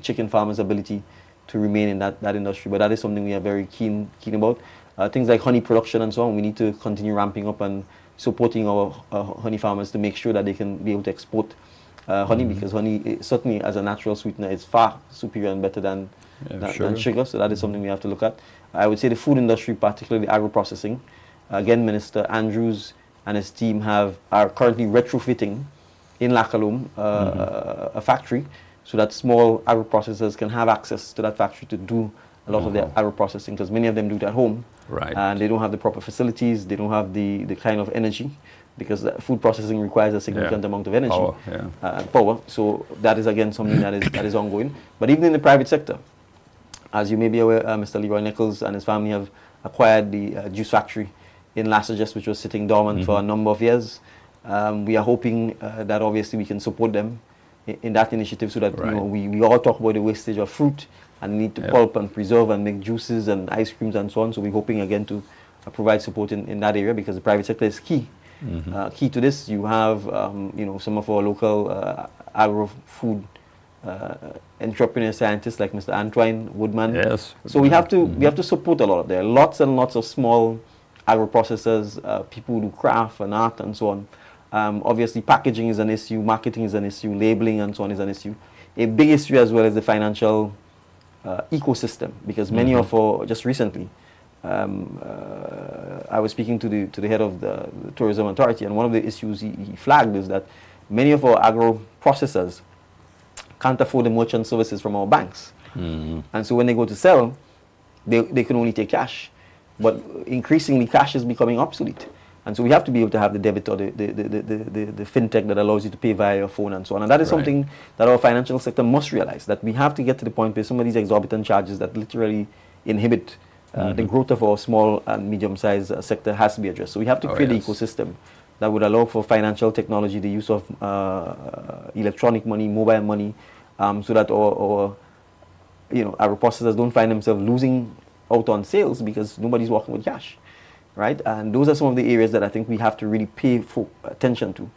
chicken farmers' ability to remain in that industry. But that is something we are very keen about. Things like honey production and so on, we need to continue ramping up and supporting our honey farmers to make sure that they can be able to export honey, because honey, certainly as a natural sweetener, is far superior and better than sugar. So that is something we have to look at. I would say the food industry, particularly agro-processing. Again, Minister Andrews and his team are currently retrofitting in Lakalum a factory so that small agro-processors can have access to that factory to do a lot of their agro-processing, because many of them do it at home. Right. And they don't have the proper facilities, they don't have the kind of energy, because food processing requires a significant amount of energy and power. So that is again something that is ongoing. But even in the private sector, as you may be aware, Mr. Leroy Nichols and his family have acquired the juice factory in Lassages, which was sitting dormant for a number of years. We are hoping that obviously we can support them in that initiative, so that we all talk about the wastage of fruit and need to pulp and preserve and make juices and ice creams and so on. So we're hoping again to provide support in that area, because the private sector is key. Key to this, you have some of our local agro-food entrepreneur scientists like Mr. Antoine Woodman. Yes. So we have to support a lot of there. Lots and lots of small agro-processors, people who do craft and art and so on. Obviously, packaging is an issue, marketing is an issue, labeling and so on is an issue. A big issue as well is the financial ecosystem, because many of our, just recently, I was speaking to the head of the Tourism Authority, and one of the issues he flagged is that many of our agro-processors can't afford the merchant services from our banks. And so when they go to sell, they can only take cash. But increasingly, cash is becoming obsolete. And so we have to be able to have the debit or the fintech that allows you to pay via your phone and so on. And that is something that our financial sector must realize, that we have to get to the point where some of these exorbitant charges that literally inhibit the growth of our small and medium-sized sector has to be addressed. So we have to create an ecosystem that would allow for financial technology, the use of electronic money, mobile money, so that our processors don't find themselves losing out on sales because nobody's walking with cash, right? And those are some of the areas that I think we have to really pay attention to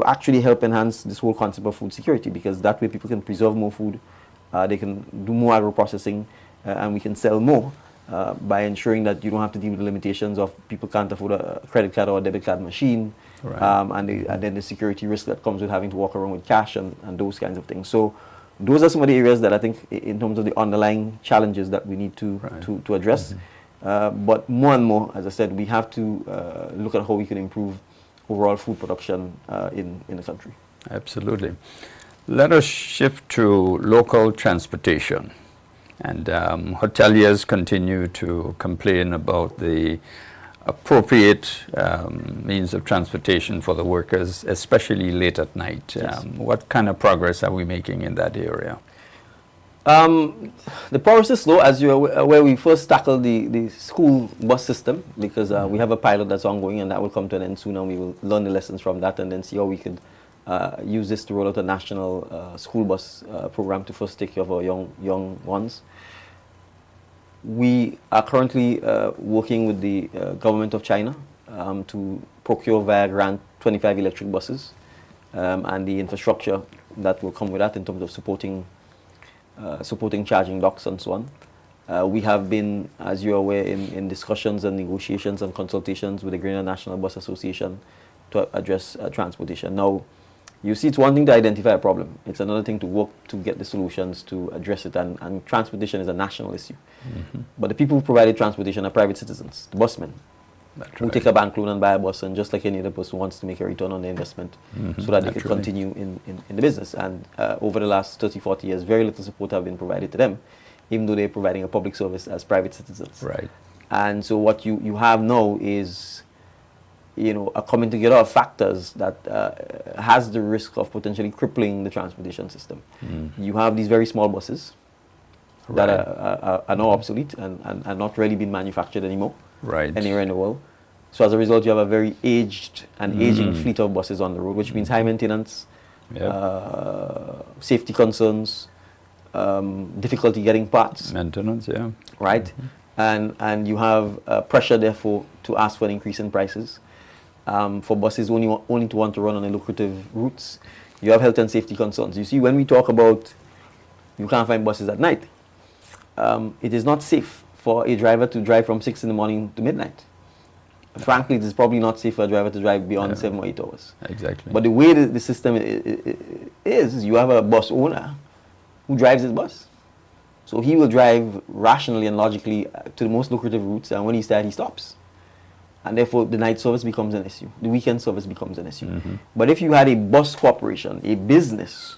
actually help enhance this whole concept of food security, because that way people can preserve more food, they can do more agro-processing, and we can sell more by ensuring that you don't have to deal with the limitations of people can't afford a credit card or a debit card machine, and then the security risk that comes with having to walk around with cash and those kinds of things. So those are some of the areas that I think, in terms of the underlying challenges that we need to address. But more and more, as I said, we have to look at how we can improve overall food production in the country. Absolutely. Let us shift to local transportation. And hoteliers continue to complain about the appropriate means of transportation for the workers, especially late at night. What kind of progress are we making in that area? The progress is slow. As you're aware, we first tackled the school bus system, because we have a pilot that's ongoing, and that will come to an end soon, and we will learn the lessons from that and then see how we could use this to roll out a national school bus program to first take care of our young ones. We are currently working with the government of China to procure via grant 25 electric buses and the infrastructure that will come with that in terms of supporting charging docks and so on. We have been, as you're aware, in discussions and negotiations and consultations with the Grenada National Bus Association to address transportation. Now, you see, it's one thing to identify a problem. It's another thing to work to get the solutions to address it, and transportation is a national issue. But the people who provided transportation are private citizens, the busmen. who take a bank loan and buy a bus, and just like any other person wants to make a return on their investment so that they could continue in the business. And over the last 30, 40 years, very little support have been provided to them, even though they're providing a public service as private citizens. Right. And so what you have now is, a coming together of factors that has the risk of potentially crippling the transportation system. You have these very small buses that are now obsolete and not really being manufactured anymore anywhere in the world. So as a result, you have a very aged and aging fleet of buses on the road, which means high maintenance, safety concerns, difficulty getting parts. Maintenance, yeah. Right? And you have pressure, therefore, to ask for an increase in prices. For buses only to want to run on the lucrative routes. You have health and safety concerns. You see, when we talk about you can't find buses at night, it is not safe for a driver to drive from 6 in the morning to midnight. Frankly, it is probably not safe for a driver to drive beyond 7 or 8 hours. Exactly. But the way the system is, you have a bus owner who drives his bus. So he will drive rationally and logically to the most lucrative routes, and when he's tired, he stops. And therefore, the night service becomes an issue. The weekend service becomes an issue. But if you had a bus corporation, a business,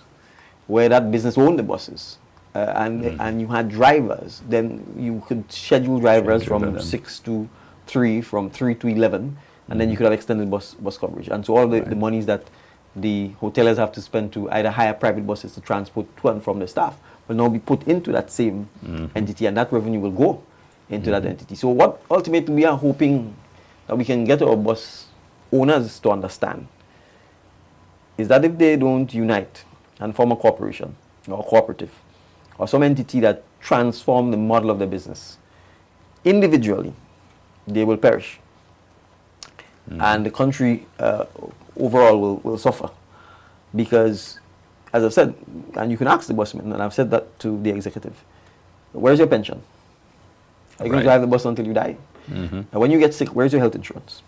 where that business owned the buses, and you had drivers, then you could schedule drivers from 6 to 3, from 3 to 11, and then you could have extended bus coverage. And so all the monies that the hoteliers have to spend to either hire private buses to transport to and from the staff will now be put into that same entity, and that revenue will go into that entity. So what ultimately we are hoping that we can get our bus owners to understand is that if they don't unite and form a corporation or a cooperative or some entity that transform the model of their business, individually, they will perish. And the country overall will suffer. Because, as I've said, and you can ask the busman, and I've said that to the executive, where's your pension? Are you going to drive the bus until you die? And when you get sick, where's your health insurance?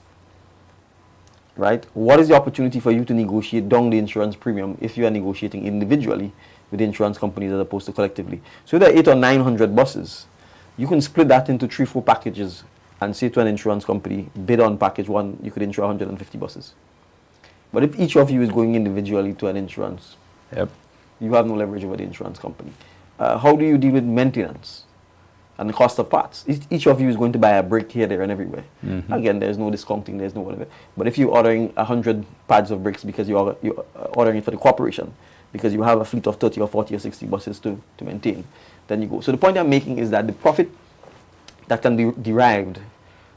Right? What is the opportunity for you to negotiate down the insurance premium if you are negotiating individually with the insurance companies as opposed to collectively? So there are 800 or 900 buses. You can split that into 3-4 packages and say to an insurance company, bid on package 1, you could insure 150 buses. But if each of you is going individually to an insurance, you have no leverage over the insurance company. How do you deal with maintenance and the cost of parts? Each of you is going to buy a brake here, there, and everywhere. Again, there's no discounting, there's no whatever. But if you're ordering 100 pads of brakes because you're ordering it for the corporation, because you have a fleet of 30 or 40 or 60 buses to maintain, then you go. So the point I'm making is that the profit that can be derived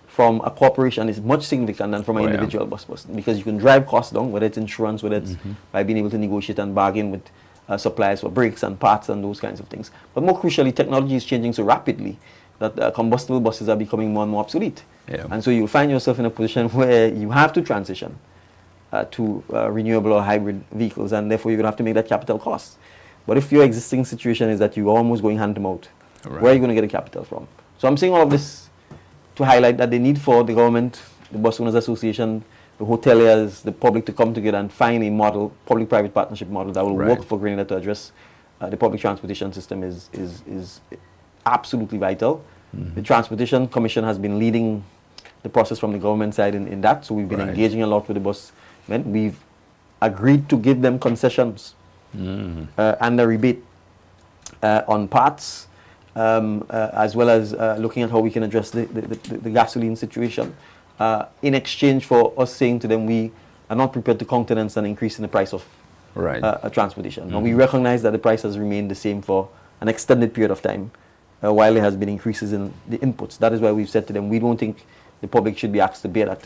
from a corporation is much significant than from an individual bus person, because you can drive costs down, whether it's insurance, whether it's by being able to negotiate and bargain with suppliers for brakes and parts and those kinds of things. But more crucially, technology is changing so rapidly that combustible buses are becoming more and more obsolete. And so you'll find yourself in a position where you have to transition to renewable or hybrid vehicles, and therefore you're going to have to make that capital cost. But if your existing situation is that you're almost going hand to mouth, where are you going to get the capital from? So I'm saying all of this to highlight that the need for the government, the Bus Owners Association, the hoteliers, the public to come together and find a model, public-private partnership model that will work for Grenada to address the public transportation system is absolutely vital. The Transportation Commission has been leading the process from the government side in that, so we've been engaging a lot with the busmen. We've agreed to give them concessions and a rebate on parts, as well as looking at how we can address the gasoline situation, in exchange for us saying to them we are not prepared to countenance an increase in the price of transportation. Now, we recognize that the price has remained the same for an extended period of time, while there has been increases in the inputs. That is why we've said to them we don't think the public should be asked to bear that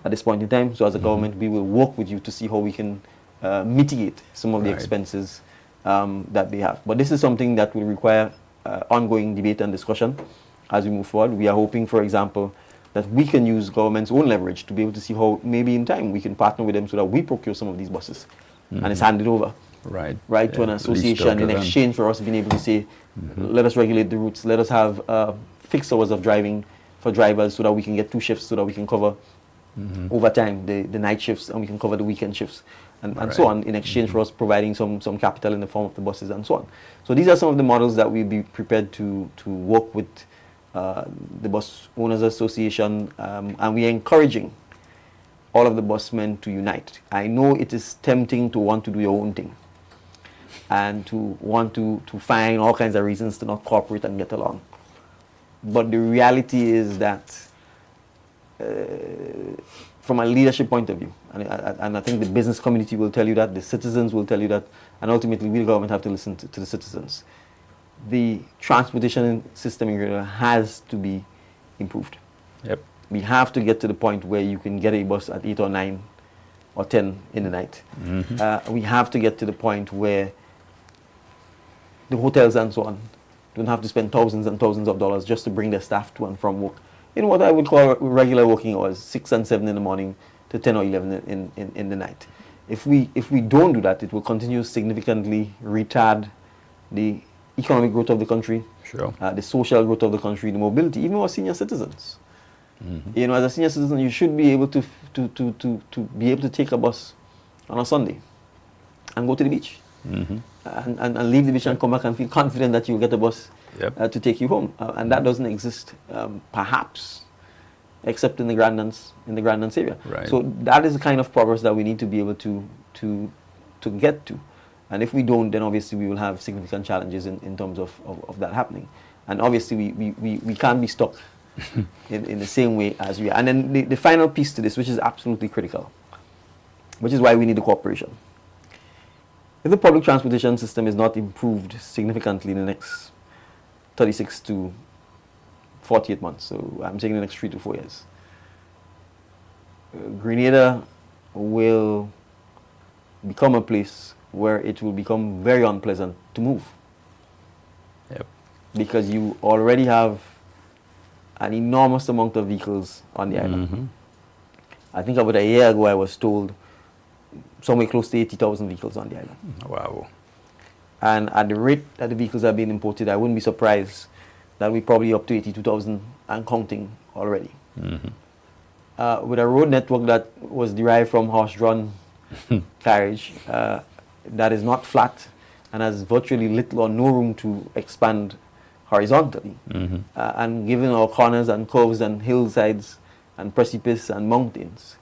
at this point in time. So as a government, we will work with you to see how we can mitigate some of the expenses that they have. But this is something that will require ongoing debate and discussion as we move forward. We are hoping, for example, that we can use government's own leverage to be able to see how maybe in time we can partner with them so that we procure some of these buses and it's handed over to an association in exchange for us being able to say, let us regulate the routes, let us have fixed hours of driving for drivers so that we can get 2 shifts, so that we can cover over time the night shifts, and we can cover the weekend shifts and so on, in exchange for us providing some capital in the form of the buses and so on. So these are some of the models that we'll be prepared to work with the Bus Owners Association, and we are encouraging all of the busmen to unite. I know it is tempting to want to do your own thing and to want to find all kinds of reasons to not cooperate and get along. But the reality is that from a leadership point of view, and I think the business community will tell you that, the citizens will tell you that, and ultimately we the government have to listen to the citizens. The transportation system in Grenada has to be improved. Yep. We have to get to the point where you can get a bus at 8 or 9 or 10 in the night. We have to get to the point where the hotels and so on don't have to spend thousands and thousands of dollars just to bring their staff to and from work in what I would call regular working hours, 6 and 7 in the morning to 10 or 11 in the night. If we don't do that, it will continue to significantly retard the economic growth of the country, Sure. The social growth of the country, the mobility, even our senior citizens. You know, as a senior citizen, you should be able to be able to take a bus on a Sunday and go to the beach, and leave the beach and come back and feel confident that you'll get a bus to take you home. And that doesn't exist, perhaps, except in the Grandlands area. Right. So that is the kind of progress that we need to be able to get to. And if we don't, then obviously we will have significant challenges in terms of that happening. And obviously we can't be stuck in the same way as we are. And then the final piece to this, which is absolutely critical, which is why we need the cooperation. If the public transportation system is not improved significantly in the next 36 to 48 months, so I'm saying the next 3 to 4 years, Grenada will become a place where it will become very unpleasant to move. Yep. Because you already have an enormous amount of vehicles on the island. I think about a year ago I was told somewhere close to 80,000 vehicles on the island. Wow. And at the rate that the vehicles are being imported, I wouldn't be surprised that we're probably up to 82,000 and counting already. With a road network that was derived from horse-drawn carriage, that is not flat and has virtually little or no room to expand horizontally. And given our corners and curves and hillsides and precipices and mountains,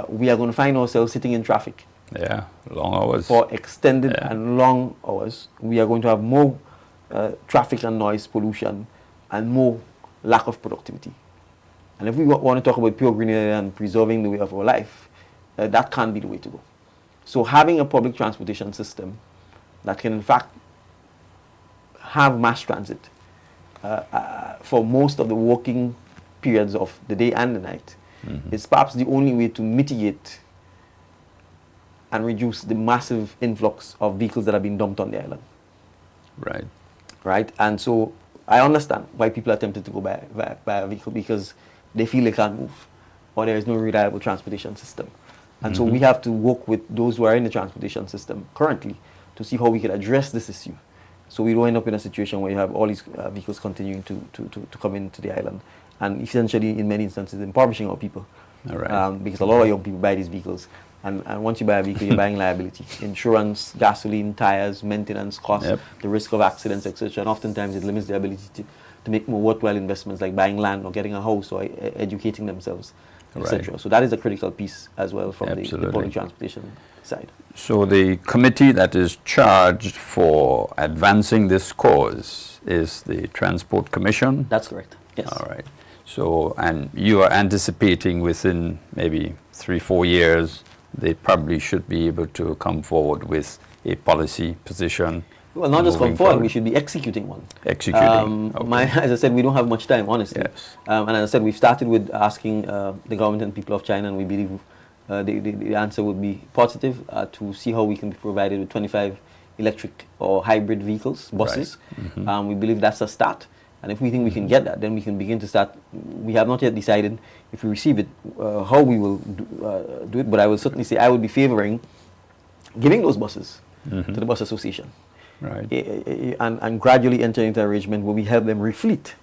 we are going to find ourselves sitting in traffic. Yeah, long hours. For extended and long hours. We are going to have more traffic and noise pollution and more lack of productivity. And if we want to talk about pure Grenada and preserving the way of our life, that can't be the way to go. So having a public transportation system that can in fact have mass transit for most of the working periods of the day and the night is perhaps the only way to mitigate and reduce the massive influx of vehicles that are being dumped on the island. Right. Right? And so I understand why people are tempted to go by a vehicle, because they feel they can't move or there is no reliable transportation system. And so we have to work with those who are in the transportation system currently to see how we can address this issue, so we don't end up in a situation where you have all these vehicles continuing to come into the island and essentially in many instances impoverishing our people. All right. Because a lot of young people buy these vehicles, and once you buy a vehicle, you're buying liability, insurance, gasoline, tires, maintenance costs, the risk of accidents, etc. And oftentimes it limits their ability to make more worthwhile investments like buying land or getting a house or educating themselves, etc. So that is a critical piece as well from the public transportation side. So the committee that is charged for advancing this cause is the Transport Commission? That's correct, yes. All right. So, and you are anticipating within maybe 3-4 years, they probably should be able to come forward with a policy position. Well, not just come forward, we should be executing one. Executing, as I said, we don't have much time, honestly. Yes. And as I said, we've started with asking the government and people of China, and we believe the answer would be positive to see how we can be provided with 25 electric or hybrid vehicles, buses. Right. We believe that's a start. And if we think we can get that, then we can begin to start. We have not yet decided, if we receive it, how we will do it. But I will certainly say I would be favoring giving those buses to the bus association. Right. And gradually enter into an arrangement where we help them refleet.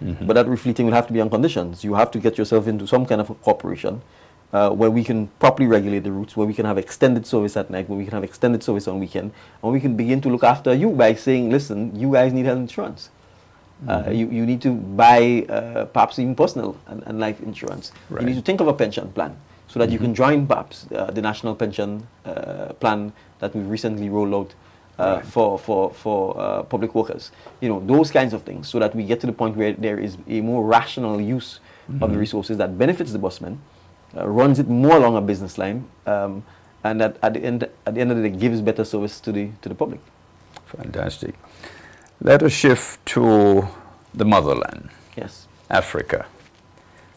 But that refleeting will have to be on conditions. You have to get yourself into some kind of a cooperation where we can properly regulate the routes, where we can have extended service at night, where we can have extended service on weekend, and we can begin to look after you by saying, listen, you guys need health insurance. You need to buy perhaps even personal and life insurance. Right. You need to think of a pension plan so that you can join perhaps the national pension plan that we recently rolled out for public workers. You know, those kinds of things, so that we get to the point where there is a more rational use of the resources that benefits the busman, runs it more along a business line, and that at the end of the day gives better service to the public. Fantastic. Let us shift to the motherland. Yes. Africa.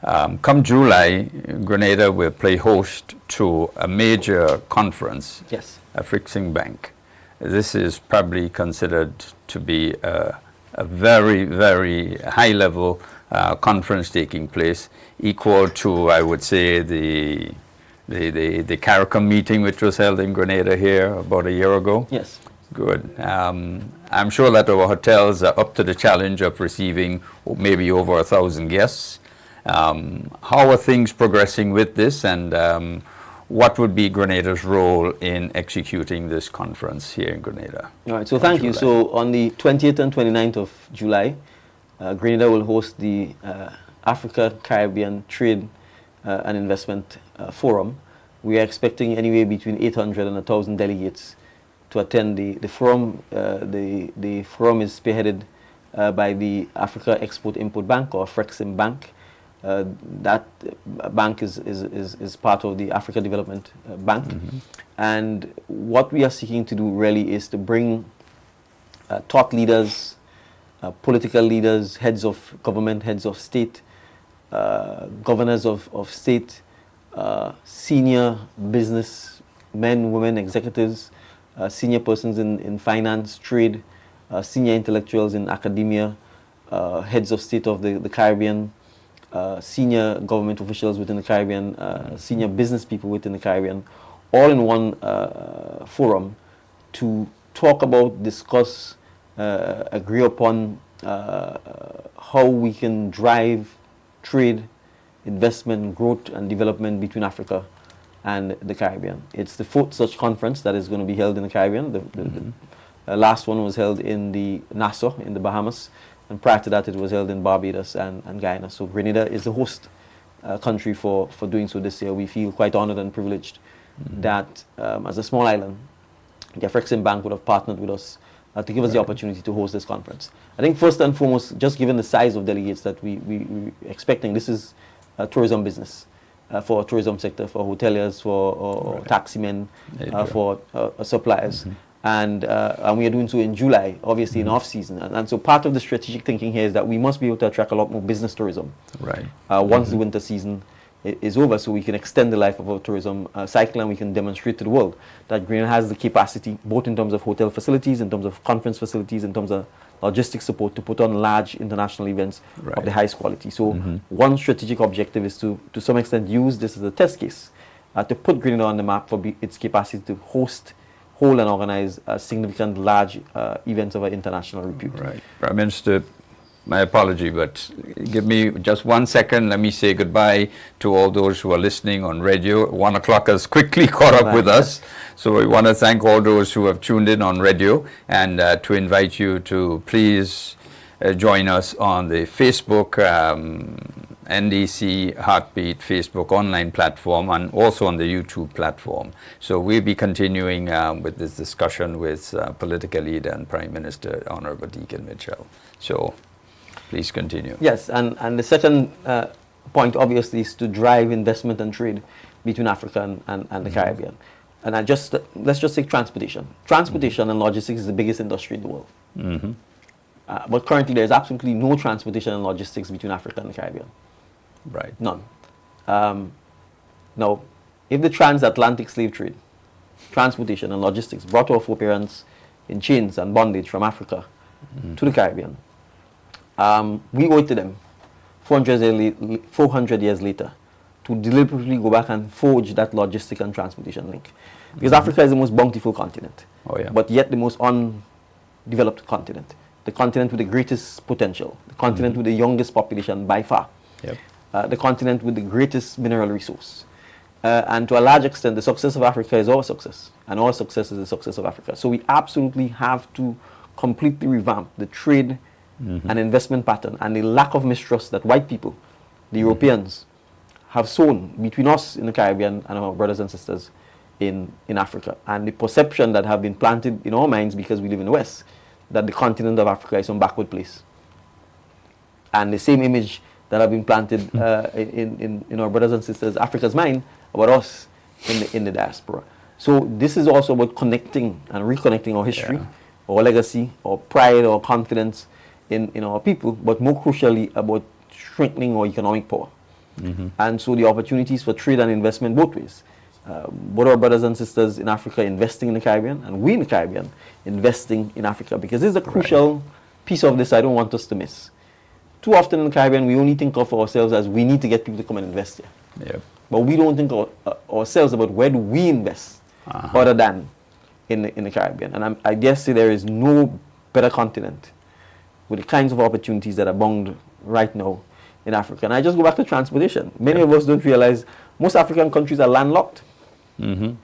Come July, Grenada will play host to a major conference, Yes. African Bank. This is probably considered to be a very, very high-level conference taking place, equal to, I would say, the CARICOM meeting, which was held in Grenada here about a year ago. Yes. Good. I'm sure that our hotels are up to the challenge of receiving maybe over 1,000 guests. How are things progressing with this, and what would be Grenada's role in executing this conference here in Grenada? All right, so thank you. So on the 20th and 29th of July, Grenada will host the Africa Caribbean Trade and Investment Forum. We are expecting anywhere between 800 and 1,000 delegates to attend the forum. The forum is spearheaded by the Africa Export-Import Bank, or Frexim Bank. That bank is part of the Africa Development Bank. And what we are seeking to do really is to bring thought leaders, political leaders, heads of government, heads of state, governors of state, senior business men, women, executives, senior persons in finance, trade, senior intellectuals in academia, heads of state of the Caribbean, senior government officials within the Caribbean, senior business people within the Caribbean, all in one forum to talk about, discuss, agree upon how we can drive trade, investment, growth, and development between Africa and the Caribbean. It's the fourth such conference that is going to be held in the Caribbean. The last one was held in the Nassau in the Bahamas, and prior to that it was held in Barbados and Guyana. So Grenada is the host country for doing so this year. We feel quite honored and privileged that as a small island, the Frexim Bank would have partnered with us to give us the opportunity to host this conference. I think first and foremost, just given the size of delegates that we're expecting, this is a tourism business. For tourism sector, for hoteliers, for taximen, for suppliers. And we are doing so in July, obviously in off-season. And so part of the strategic thinking here is that we must be able to attract a lot more business tourism once the winter season is over, so we can extend the life of our tourism cycle, and we can demonstrate to the world that Grenada has the capacity, both in terms of hotel facilities, in terms of conference facilities, in terms of logistic support, to put on large international events of the highest quality. So one strategic objective is to some extent use this as a test case to put Grenada on the map for its capacity to hold and organize significant large events of international repute. Right. Prime Minister, my apology, but give me just 1 second. Let me say goodbye to all those who are listening on radio. 1 o'clock has quickly caught up with us. So we want to thank all those who have tuned in on radio, and to invite you to please join us on the Facebook NDC Heartbeat Facebook online platform, and also on the YouTube platform. So we'll be continuing with this discussion with political leader and Prime Minister Honorable Deacon Mitchell. So please continue. Yes, and the second point obviously is to drive investment and trade between Africa and the Caribbean. And let's just take transportation. Transportation and logistics is the biggest industry in the world. But currently there's absolutely no transportation and logistics between Africa and the Caribbean. Right. None. Now, if the transatlantic slave trade, transportation and logistics brought our foreparents in chains and bondage from Africa to the Caribbean, we owe it to them 400 years later to deliberately go back and forge that logistic and transportation link. Because Africa is the most bountiful continent, but yet the most undeveloped continent. The continent with the greatest potential, the continent with the youngest population by far, the continent with the greatest mineral resource. And to a large extent, the success of Africa is our success, and our success is the success of Africa. So we absolutely have to completely revamp the trade, an investment pattern and the lack of mistrust that white people, the Europeans, have sown between us in the Caribbean and our brothers and sisters in Africa. And the perception that have been planted in our minds because we live in the West, that the continent of Africa is some backward place. And the same image that have been planted in our brothers and sisters Africa's mind about us in the diaspora. So this is also about connecting and reconnecting our history, our legacy, our pride, our confidence in our people, but more crucially about strengthening our economic power. And so the opportunities for trade and investment both ways. Both our brothers and sisters in Africa investing in the Caribbean, and we in the Caribbean investing in Africa, because this is a crucial piece of this I don't want us to miss. Too often in the Caribbean, we only think of ourselves as we need to get people to come and invest here. But we don't think of ourselves about where do we invest other than in the Caribbean. And I guess there is no better continent with the kinds of opportunities that abound right now in Africa. And I just go back to transportation. Many of us don't realize most African countries are landlocked. So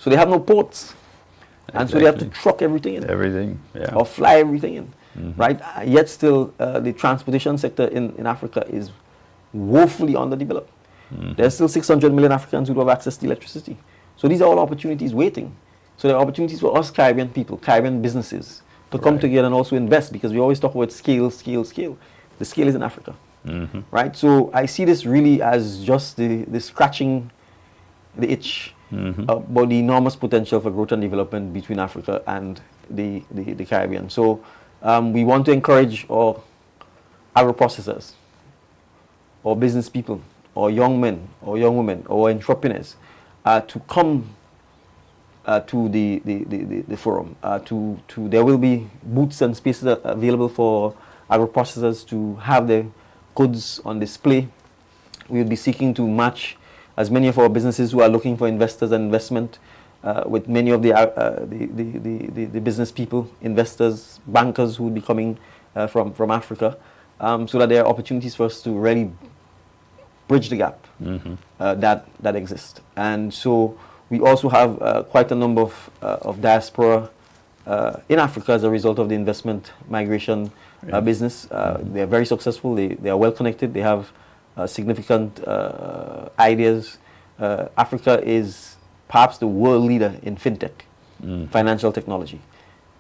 they have no ports. And so they have to truck everything in. Or fly everything in. Right? Yet still, the transportation sector in Africa is woefully underdeveloped. There's still 600 million Africans who don't have access to electricity. So these are all opportunities waiting. So there are opportunities for us Caribbean people, Caribbean businesses, to come together and also invest, because we always talk about scale, scale, scale. The scale is in Africa. Right? So I see this really as just the scratching the itch about the enormous potential for growth and development between Africa and the Caribbean. So we want to encourage our agro-processors, or business people, or young men, or young women, or entrepreneurs to come to the forum. There will be booths and spaces available for agro-processors to have their goods on display. We will be seeking to match as many of our businesses who are looking for investors and investment with many of the business people, investors, bankers who will be coming from Africa, so that there are opportunities for us to really bridge the gap that exists. And so we also have quite a number of diaspora in Africa as a result of the investment migration business. They are very successful. They are well connected. They have significant ideas. Africa is perhaps the world leader in fintech, financial technology.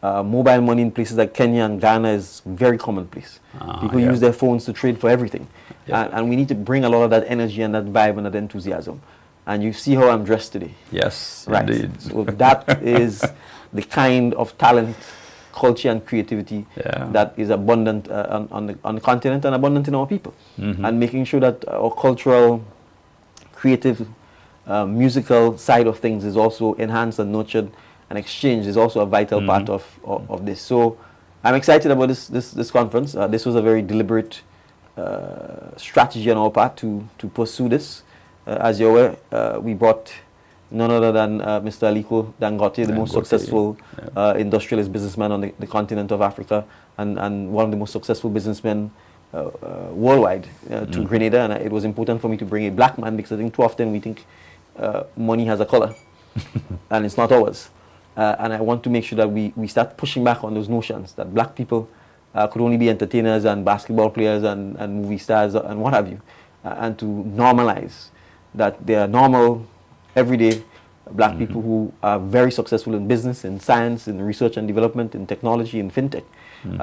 Mobile money in places like Kenya and Ghana is very commonplace. People use their phones to trade for everything. And we need to bring a lot of that energy and that vibe and that enthusiasm. And you see how I'm dressed today. Yes, right. Indeed. So that is the kind of talent, culture, and creativity that is abundant on the continent and abundant in our people. And making sure that our cultural, creative, musical side of things is also enhanced and nurtured, and exchange is also a vital part of this. So I'm excited about this conference. This was a very deliberate strategy on our part to pursue this. As you're aware, we brought none other than Mr. Aliko Dangote, the most successful industrialist businessman on the continent of Africa, and one of the most successful businessmen worldwide to Grenada. And it was important for me to bring a black man, because I think too often we think money has a color, and it's not ours. And I want to make sure that we start pushing back on those notions that black people could only be entertainers and basketball players and movie stars and what have you, and to normalize that they are normal, everyday black people who are very successful in business, in science, in research and development, in technology, in fintech,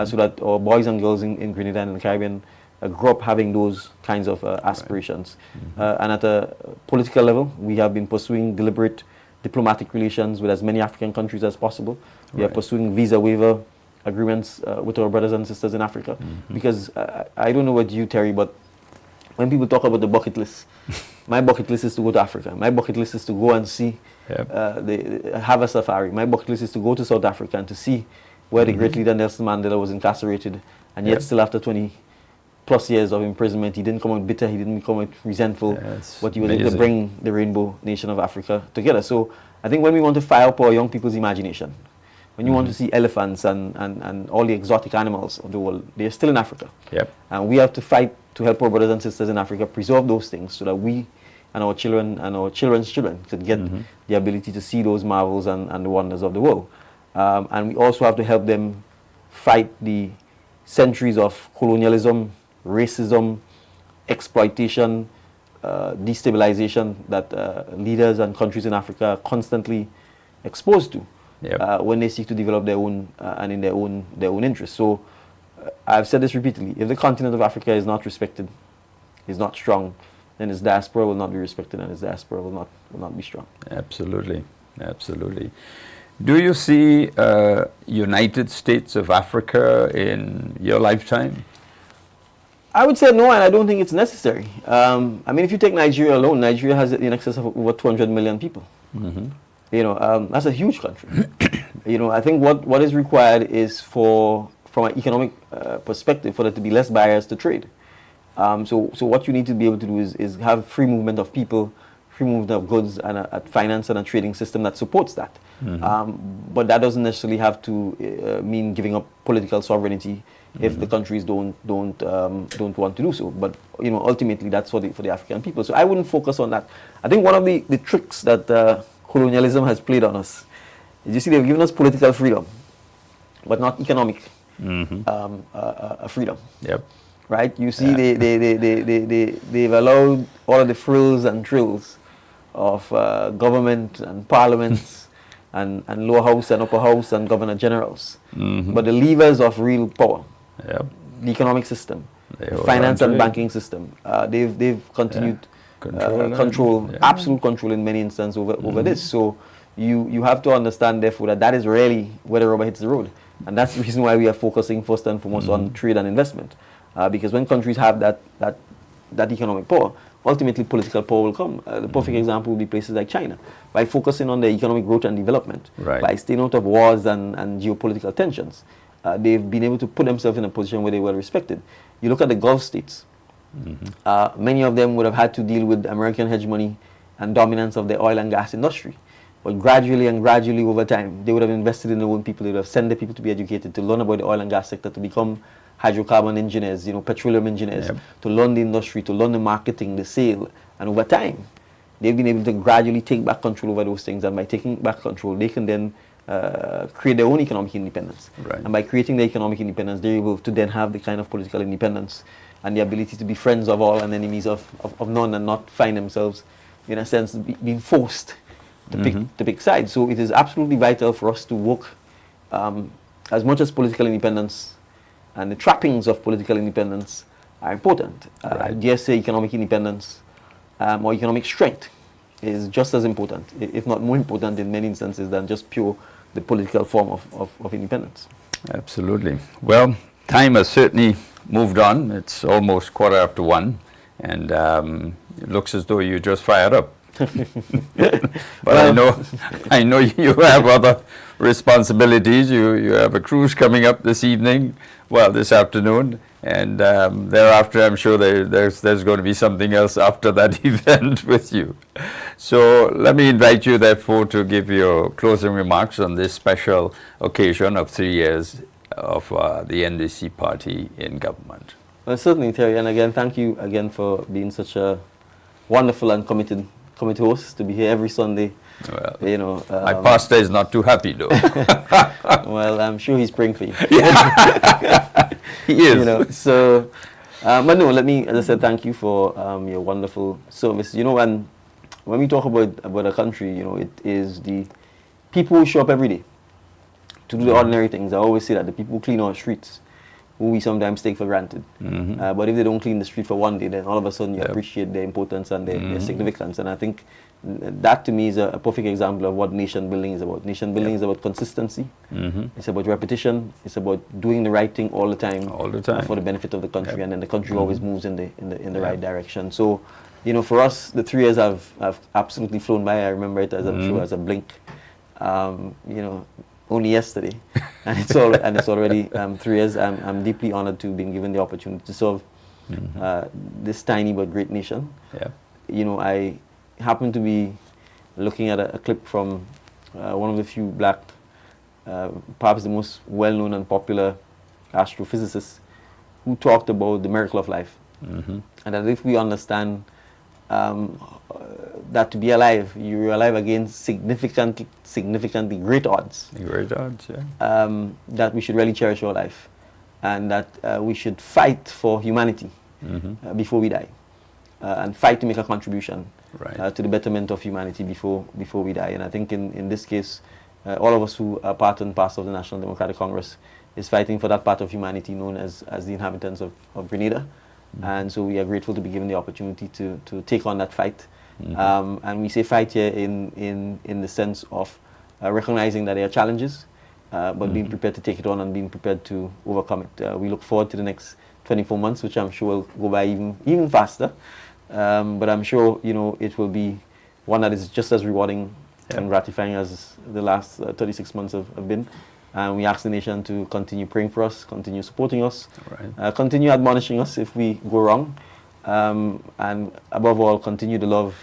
so that our boys and girls in Grenada and the Caribbean grow up having those kinds of aspirations. And at a political level, we have been pursuing deliberate diplomatic relations with as many African countries as possible. We are pursuing visa waiver agreements with our brothers and sisters in Africa, because I don't know what you, Terry, but when people talk about the bucket list, my bucket list is to go to Africa. My bucket list is to go and see, have a safari. My bucket list is to go to South Africa and to see where the great leader Nelson Mandela was incarcerated, and yet still after 20 plus years of imprisonment, he didn't come out bitter, he didn't come out resentful, but he was able to bring the rainbow nation of Africa together. So I think when we want to fire up our young people's imagination, when you want to see elephants and all the exotic animals of the world, they're still in Africa. And we have to fight to help our brothers and sisters in Africa preserve those things, so that we and our children and our children's children could get the ability to see those marvels and the wonders of the world. And we also have to help them fight the centuries of colonialism, racism, exploitation, destabilization that leaders and countries in Africa are constantly exposed to when they seek to develop their own and in their own interests. So I've said this repeatedly: if the continent of Africa is not respected, is not strong, then its diaspora will not be respected, and its diaspora will not be strong. Absolutely, absolutely. Do you see United States of Africa in your lifetime? I would say no, and I don't think it's necessary. I mean, if you take Nigeria alone, Nigeria has in excess of over 200 million people. You know, that's a huge country. You know, I think what is required is from an economic perspective, for there to be less barriers to trade. So what you need to be able to do is have free movement of people, free movement of goods, and a finance and a trading system that supports that. But that doesn't necessarily have to mean giving up political sovereignty if the countries don't want to do so. But you know, ultimately, that's for the African people. So I wouldn't focus on that. I think one of the tricks that colonialism has played on us is, you see, they've given us political freedom, but not economic freedom. Yep. Right? You see, they've allowed all of the frills and trills of government and parliaments and lower house and upper house and governor generals. But the levers of real power, the economic system, the finance and banking system, they've continued control, absolute control in many instances over this. So you have to understand, therefore, that is really where the rubber hits the road. And that's the reason why we are focusing first and foremost on trade and investment. Because when countries have that economic power, ultimately political power will come. The perfect example would be places like China. By focusing on their economic growth and development, by staying out of wars and geopolitical tensions, they've been able to put themselves in a position where they're well respected. You look at the Gulf states, many of them would have had to deal with American hegemony and dominance of the oil and gas industry. But gradually over time, they would have invested in their own people. They would have sent their people to be educated, to learn about the oil and gas sector, to become hydrocarbon engineers, you know, petroleum engineers, to learn the industry, to learn the marketing, the sale. And over time, they've been able to gradually take back control over those things. And by taking back control, they can then create their own economic independence. And by creating their economic independence, they're able to then have the kind of political independence and the ability to be friends of all and enemies of none, and not find themselves, in a sense, being forced to pick sides. So it is absolutely vital for us to work as much as political independence and the trappings of political independence are important. I dare say economic independence or economic strength is just as important, if not more important in many instances, than just pure the political form of independence. Absolutely. Well, time has certainly moved on. It's almost 1:15, and it looks as though you just fired up. But I know you have other responsibilities. You have a cruise coming up this evening, this afternoon, and thereafter I'm sure there's going to be something else after that event with you. So let me invite you therefore to give your closing remarks on this special occasion of 3 years of the NDC party in government. Well, certainly, Terry, and again, thank you again for being such a wonderful and committed host to be here every Sunday. Well, you know, my pastor is not too happy though. Well, I'm sure he's praying for you. He is. You know, so, but no, let me, as I said, thank you for your wonderful service. You know, when we talk about a country, you know, it is the people who show up every day to do the ordinary things. I always say that the people who clean our streets, who we sometimes take for granted. But if they don't clean the street for one day, then all of a sudden you appreciate their importance and their significance. And I think that to me is a perfect example of what nation building is about. Nation building is about consistency. It's about repetition. It's about doing the right thing all the time. For the benefit of the country, and then the country always moves in the right direction. So, you know, for us, the 3 years have absolutely flown by. I remember it as I'm sure as a blink. You know, only yesterday, and it's already 3 years. I'm deeply honored to be given the opportunity to serve this tiny but great nation. You know, I happen to be looking at a clip from one of the few black, perhaps the most well-known and popular astrophysicists, who talked about the miracle of life, and that if we understand that to be alive, you're alive against significantly great odds. Great odds, yeah. That we should really cherish our life. and that we should fight for humanity before we die, and fight to make a contribution to the betterment of humanity before we die. And I think in this case, all of us who are part and parcel of the National Democratic Congress is fighting for that part of humanity known as the inhabitants of Grenada. And so we are grateful to be given the opportunity to take on that fight. And we say fight here in the sense of recognizing that there are challenges, but being prepared to take it on and being prepared to overcome it. We look forward to the next 24 months, which I'm sure will go by even faster. But I'm sure, you know, it will be one that is just as rewarding and gratifying as the last 36 months have been. And we ask the nation to continue praying for us, continue supporting us, continue admonishing us if we go wrong, and above all, continue the love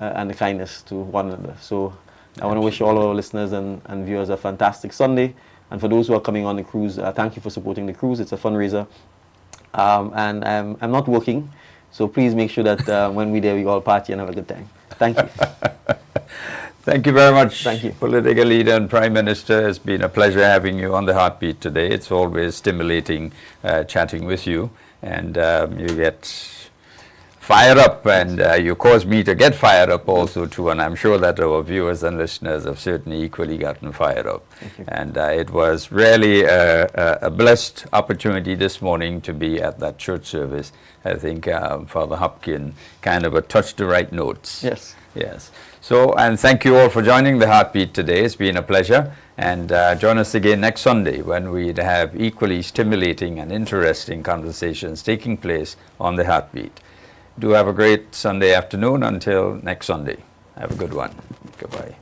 and the kindness to one another. So I want to wish all our listeners and viewers a fantastic Sunday. And for those who are coming on the cruise, thank you for supporting the cruise. It's a fundraiser. And I'm not working, so please make sure that when we're there, we all party and have a good time. Thank you. Thank you very much. Thank you. Political leader and Prime Minister, it's been a pleasure having you on the Heartbeat today. It's always stimulating chatting with you, and you get fired up, and you cause me to get fired up also too, and I'm sure that our viewers and listeners have certainly equally gotten fired up. And it was really a blessed opportunity this morning to be at that church service. I think Father Hopkin kind of touched the right notes. Yes. Yes. So, and thank you all for joining the Heartbeat today. It's been a pleasure. And join us again next Sunday when we'd have equally stimulating and interesting conversations taking place on the Heartbeat. Do have a great Sunday afternoon until next Sunday. Have a good one. Goodbye.